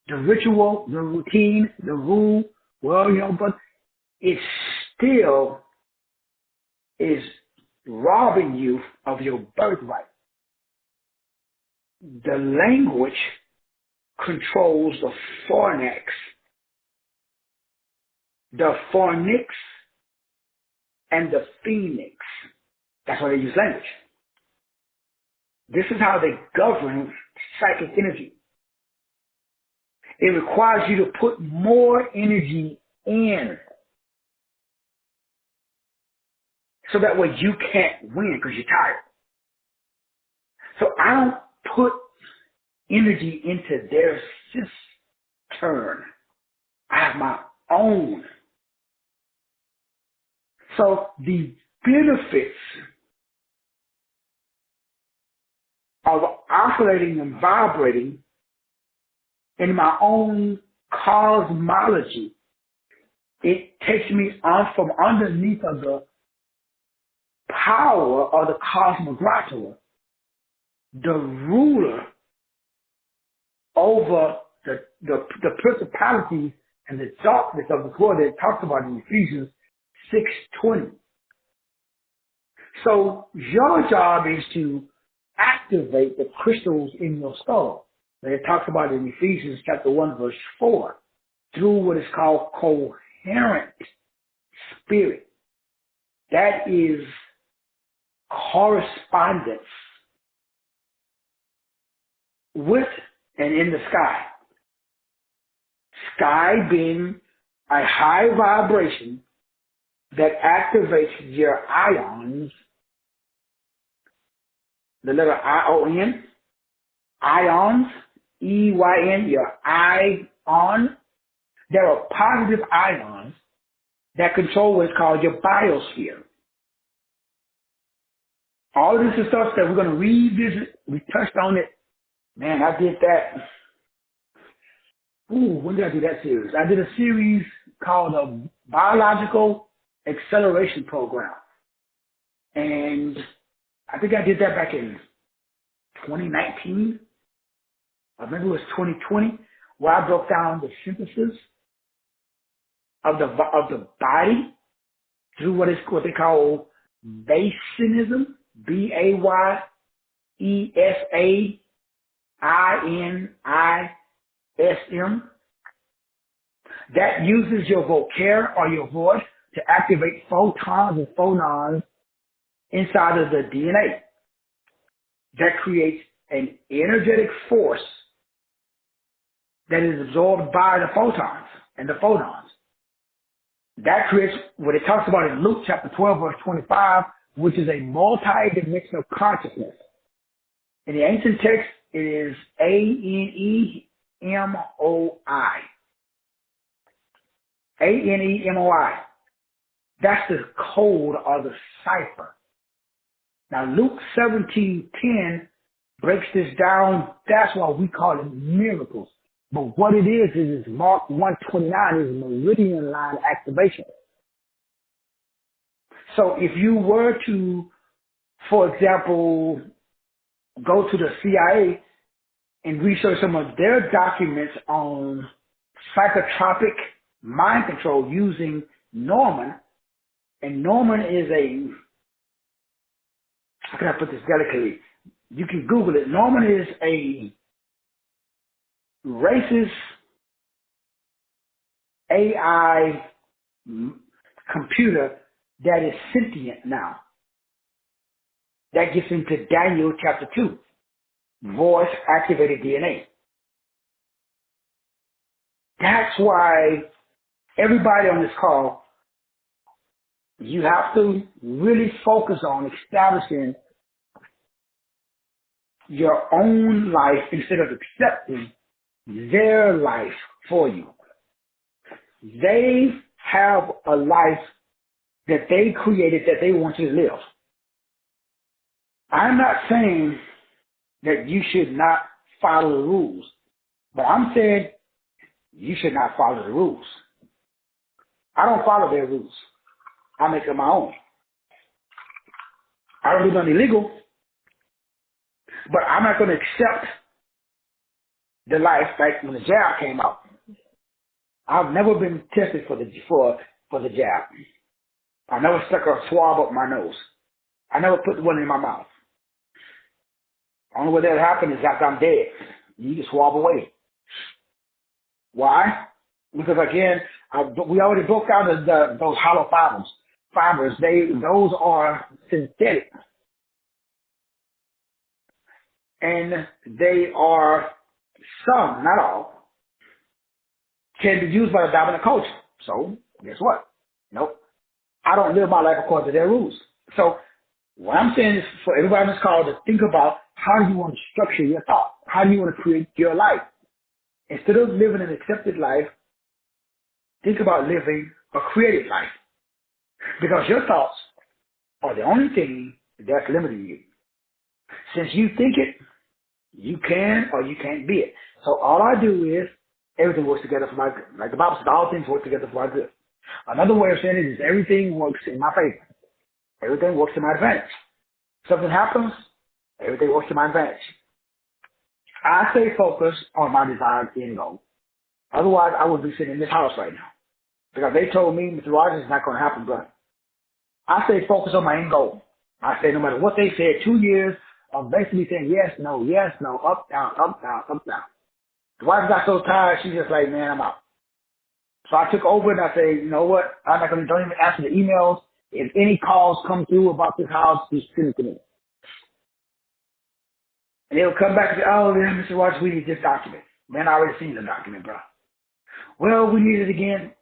the ritual, the routine, the rule. Well, but it still is robbing you of your birthright. The language controls the fornix. The fornix and the phoenix. That's why they use language. This is how they govern psychic energy. It requires you to put more energy in. So that way you can't win because you're tired. So I don't put energy into their cistern. I have my own. So the benefits of oscillating and vibrating in my own cosmology it takes me on from underneath of the power of the cosmogrator, the ruler over the principalities and the darkness of this world that it talks about in Ephesians 6:20. So your job is to activate the crystals in your skull. And it talks about in Ephesians chapter 1 verse 4 through what is called coherent spirit. That is correspondence with and in the sky. Sky being a high vibration that activates your ions, the letter I-O-N, ions, E-Y-N, your ion. There are positive ions that control what's called your biosphere. All this is stuff that we're going to revisit. We touched on it. Man, I did that. When did I do that series? I did a series called a Biological Acceleration Program. And I think I did that back in 2019. Or maybe it was 2020, where I broke down the synthesis of the body through what they call Bayesianism, Bayesianism. That uses your vocare or your voice to activate photons and phonons inside of the DNA. That creates an energetic force that is absorbed by the photons and the phonons. That creates what it talks about in Luke chapter 12 verse 25, which is a multi-dimensional consciousness. In the ancient text, it is Anemoi. Anemoi. That's the code or the cipher. Now Luke 17:10 breaks this down. That's why we call it miracles. But what it is Mark 1:29 is meridian line activation. So if you were to, for example, go to the CIA and research some of their documents on psychotropic mind control using Norman, and Norman is how can I put this delicately? You can Google it. Norman is a racist AI computer that is sentient now. That gets into Daniel chapter 2, voice activated DNA. That's why everybody on this call, you have to really focus on establishing your own life instead of accepting their life for you. They have a life that they created that they want you to live. I'm not saying that you should not follow the rules, but I'm saying you should not follow the rules. I don't follow their rules. I make them my own. I don't do nothing illegal, but I'm not going to accept the life like when the jab came out. I've never been tested for the jab. I never stuck a swab up my nose. I never put one in my mouth. Only way that happens is after I'm dead. You can swab away. Why? Because again, we already broke down those hollow fibers. Those are synthetic. And they are, some, not all, can be used by the dominant culture. So, guess what? Nope. I don't live my life according to their rules. So, what I'm saying is for everybody on this call to think about how do you want to structure your thought? How do you want to create your life? Instead of living an accepted life, think about living a created life. Because your thoughts are the only thing that's limiting you. Since you think it, you can or you can't be it. So all I do is everything works together for my good. Like the Bible says, all things work together for our good. Another way of saying it is everything works in my favor. Everything works to my advantage. Something happens, everything works to my advantage. I stay focused on my desired end goal. Otherwise, I would be sitting in this house right now. Because they told me, Mr. Rogers, it's not going to happen, brother. I stay focused on my end goal. I say no matter what they said, 2 years of basically saying yes, no, up, down, up, down, up, down. The wife got so tired, she's just like, man, I'm out. So I took over and I say, you know what? I'm not going to, don't even answer the emails. If any calls come through about this house, just send it to me. And they'll come back and say, oh, yeah, Mr. Rogers, we need this document. Man, I already seen the document, bro. Well, we need it again.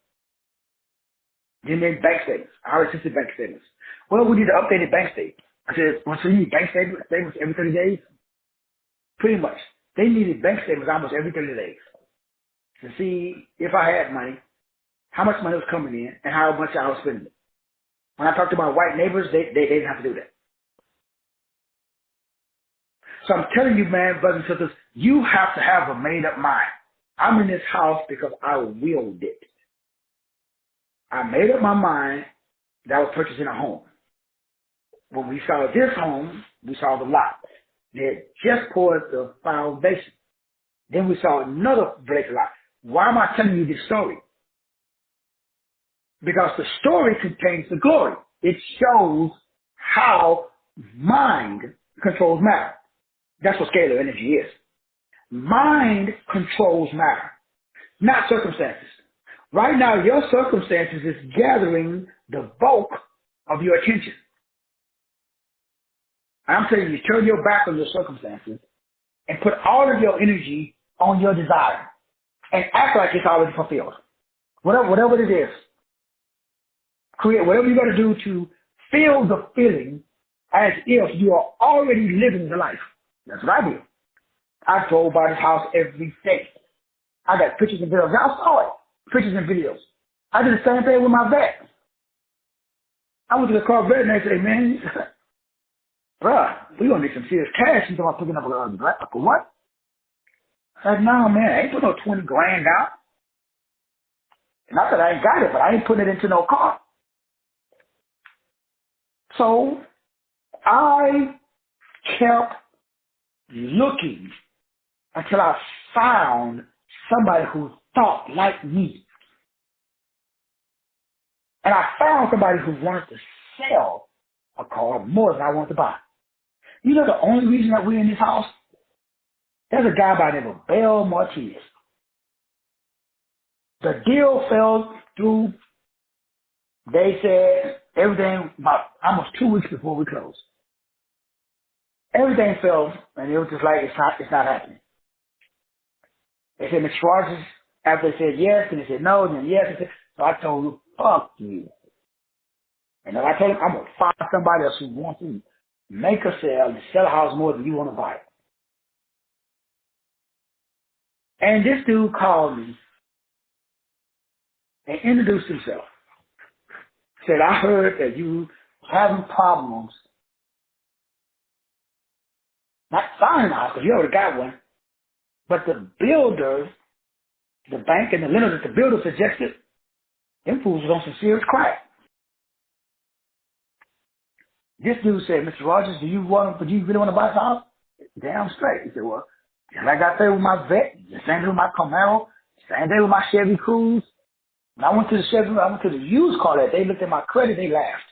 Then there's bank statements. I already sent the bank statements. Well, we need an updated bank statement. I said, well, so you need bank statements every 30 days? Pretty much. They needed bank statements almost every 30 days to see if I had money, how much money was coming in, and how much I was spending. When I talked to my white neighbors, they didn't have to do that. So I'm telling you, man, brothers and sisters, you have to have a made-up mind. I'm in this house because I willed it. I made up my mind that I was purchasing a home. When we saw this home, we saw the lot. They had just poured the foundation. Then we saw another vacant lot. Why am I telling you this story? Because the story contains the glory. It shows how mind controls matter. That's what scalar energy is. Mind controls matter, not circumstances. Right now, your circumstances is gathering the bulk of your attention. I'm telling you, turn your back on your circumstances and put all of your energy on your desire and act like it's already fulfilled. Whatever it is. Create whatever you got to do to feel the feeling as if you are already living the life. That's what I do. I drove by this house every day. I got pictures and videos. I saw it. Pictures and videos. I did the same thing with my vet. I went to the car vet and they said, man, bruh, we gonna need some serious cash. You talking about picking up a what? I said, no, man, I ain't putting no 20 grand down. Not that I ain't got it, but I ain't putting it into no car. So I kept looking until I found somebody who thought like me. And I found somebody who wanted to sell a car more than I wanted to buy. You know the only reason that we're in this house? There's a guy by the name of Bell Martinez. The deal fell through. They said everything about almost 2 weeks before we closed. Everything fell, and it was just like it's not happening. They said, Mr. Rogers, after they said yes, and they said no, and then yes, and so I told them, fuck you. And then I told them, I'm going to find somebody else who wants to make a sale and sell a house more than you want to buy it. And this dude called me and introduced himself. Said, I heard that you having problems not finding a house, because you already got one, but the builder, the bank and the lender that the builder suggested, them fools was on some serious crack. This dude said, Mr. Rogers, do you really want to buy this house? Damn straight. He said, well, just like I said with my vet, the same thing with my Camaro, same thing with my Chevy Cruze. When I went to the used car that they looked at my credit, they laughed.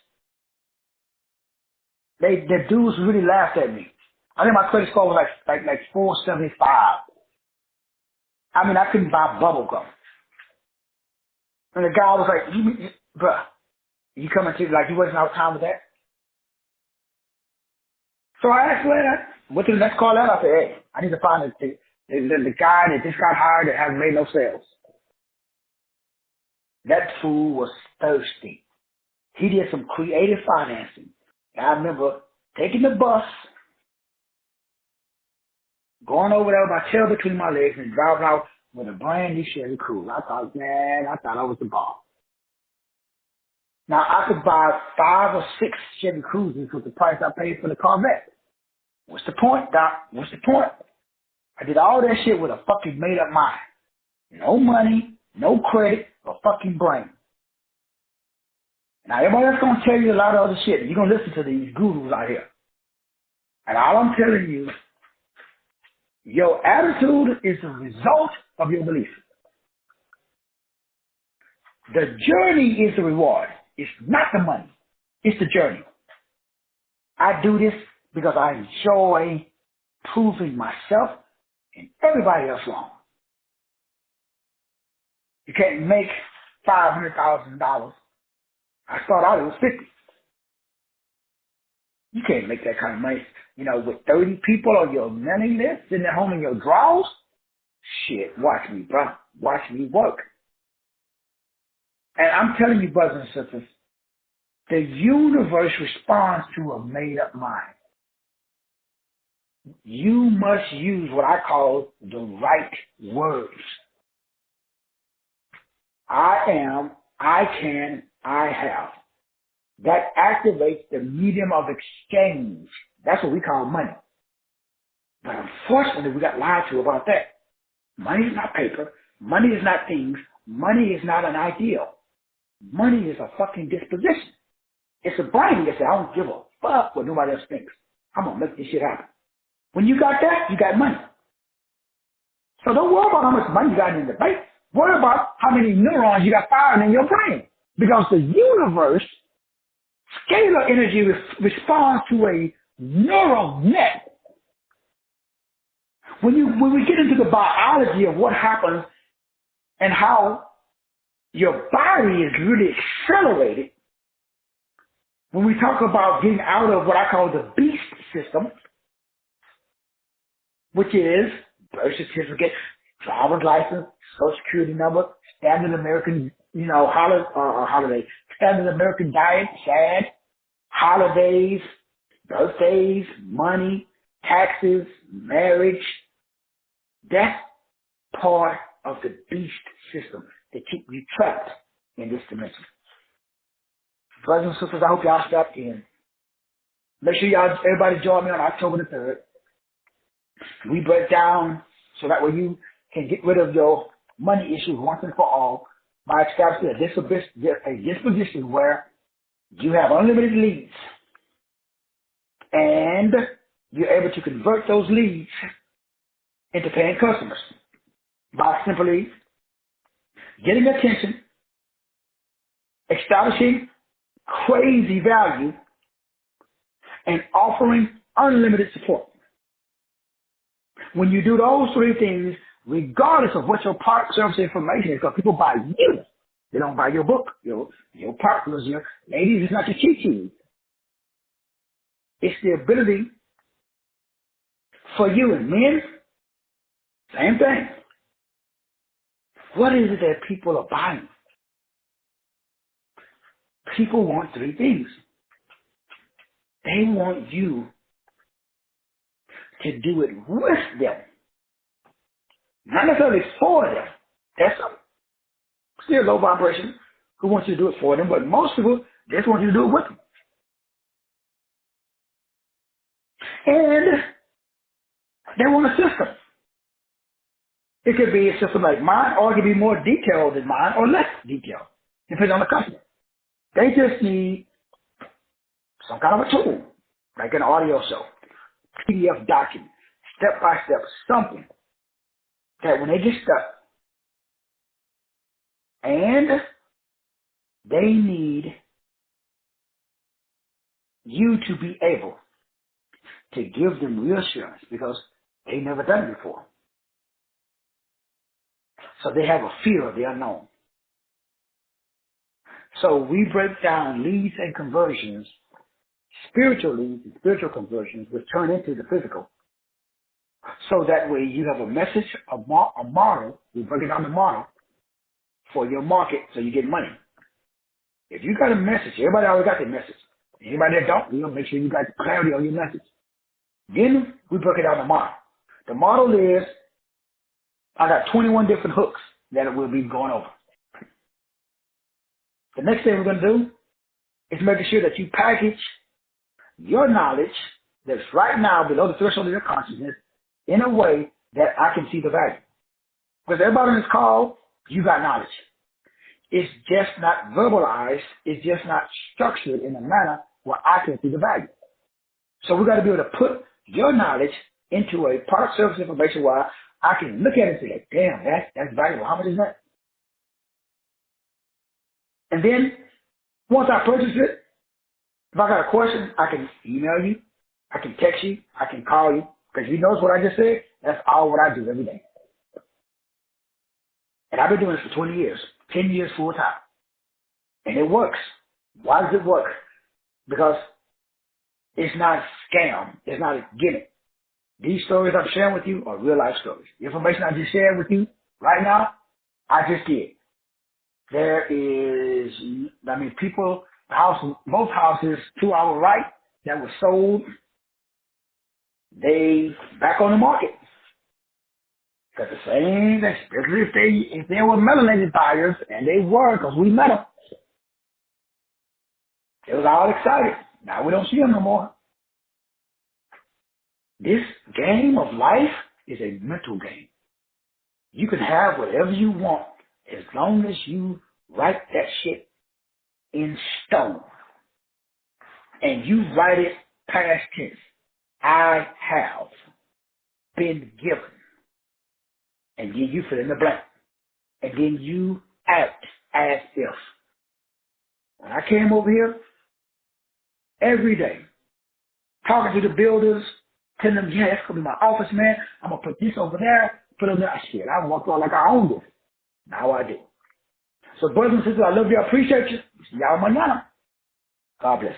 The dudes really laughed at me. I think my credit score was like 475. I mean, I couldn't buy bubble gum. And the guy was like, bruh, you coming to, like, you wasting our time with that? So I asked, went to the next call out. I said, hey, I need to find the guy that just got hired that hasn't made no sales. That fool was thirsty. He did some creative financing. And I remember taking the bus, going over there with my tail between my legs and driving out with a brand new Chevy Cruze. I thought I was the boss. Now I could buy 5 or 6 Chevy Cruzes with the price I paid for the Corvette. What's the point, Doc? What's the point? I did all that shit with a fucking made up mind. No money, no credit, or fucking brain. Now, everybody else going to tell you a lot of other shit. You're going to listen to these gurus out here. And all I'm telling you, your attitude is the result of your belief. The journey is the reward. It's not the money. It's the journey. I do this because I enjoy proving myself and everybody else wrong. You can't make $500,000. I started out, it was 50. You can't make that kind of money, with 30 people on your mailing list, sitting at home in your drawers. Shit, watch me, bro. Watch me work. And I'm telling you, brothers and sisters, the universe responds to a made-up mind. You must use what I call the right words. I am, I can, I have. That activates the medium of exchange. That's what we call money. But unfortunately, we got lied to about that. Money is not paper. Money is not things. Money is not an ideal. Money is a fucking disposition. It's a brain that says, I don't give a fuck what nobody else thinks. I'm going to make this shit happen. When you got that, you got money. So don't worry about how much money you got in the bank. Worry about how many neurons you got firing in your brain. Because the universe, scalar energy responds to a neural net. When we get into the biology of what happens and how your body is really accelerated, when we talk about getting out of what I call the beast system, which is birth certificate, driver's license, social security number, standard American, holiday, standard American diet, SAD, holidays, birthdays, money, taxes, marriage. That's part of the beast system that keep you trapped in this dimension. Brothers and sisters, I hope y'all stepped in. Make sure everybody join me on October the 3rd. We break down so that way you can get rid of your money issues once and for all by establishing a disposition where you have unlimited leads and you're able to convert those leads into paying customers by simply getting attention, establishing crazy value, and offering unlimited support. When you do those three things, regardless of what your product, service, information is, because people buy you, they don't buy your book, your partners, your ladies, it's not your cheat sheet. It's the ability for you, and men, same thing. What is it that people are buying? People want three things. They want you to do it with them. Not necessarily for them. That's still low vibration who wants you to do it for them, but most people just want you to do it with them. And they want a system. It could be a system like mine, or it could be more detailed than mine, or less detailed, depending on the customer. They just need some kind of a tool, like an audio show, PDF document, step-by-step, something that when they get stuck, and they need you to be able to give them reassurance because they never done it before. So they have a fear of the unknown. So we break down leads and conversions, spiritual leads and spiritual conversions, which turn into the physical. So that way you have a message, a model, we break it down the model for your market so you get money. If you got a message, everybody always got their message. Anybody that don't, we'll make sure you got clarity on your message. Then we break it down the model. The model is, I got 21 different hooks that we'll be going over. The next thing we're going to do is making sure that you package your knowledge that's right now below the threshold of your consciousness in a way that I can see the value. Because everybody on this call, you got knowledge. It's just not verbalized. It's just not structured in a manner where I can see the value. So we got to be able to put your knowledge into a product service information where I can look at it and say, damn, that's valuable. How much is that? And then once I purchase it, if I got a question, I can email you, I can text you, I can call you, because you notice what I just said? That's all what I do every day. And I've been doing this for 20 years, 10 years full time. And it works. Why does it work? Because it's not a scam. It's not a gimmick. These stories I'm sharing with you are real life stories. The information I just shared with you right now, I just did. There is, people, both houses to our right that were sold, they back on the market. Because the same, especially if they were melanated buyers, and they were, because we met them, they was all excited. Now we don't see them no more. This game of life is a mental game. You can have whatever you want as long as you write that shit in stone. And you write it past tense. I have been given. And then you fill in the blank. And then you act as if. When I came over here, every day, talking to the builders, telling them, yeah, that's going to be my office, man. I'm going to put this over there, put it there. Shit, I walked on like I owned it. Now I do. So brothers and sisters, I love you. I appreciate you. See y'all mañana. God bless.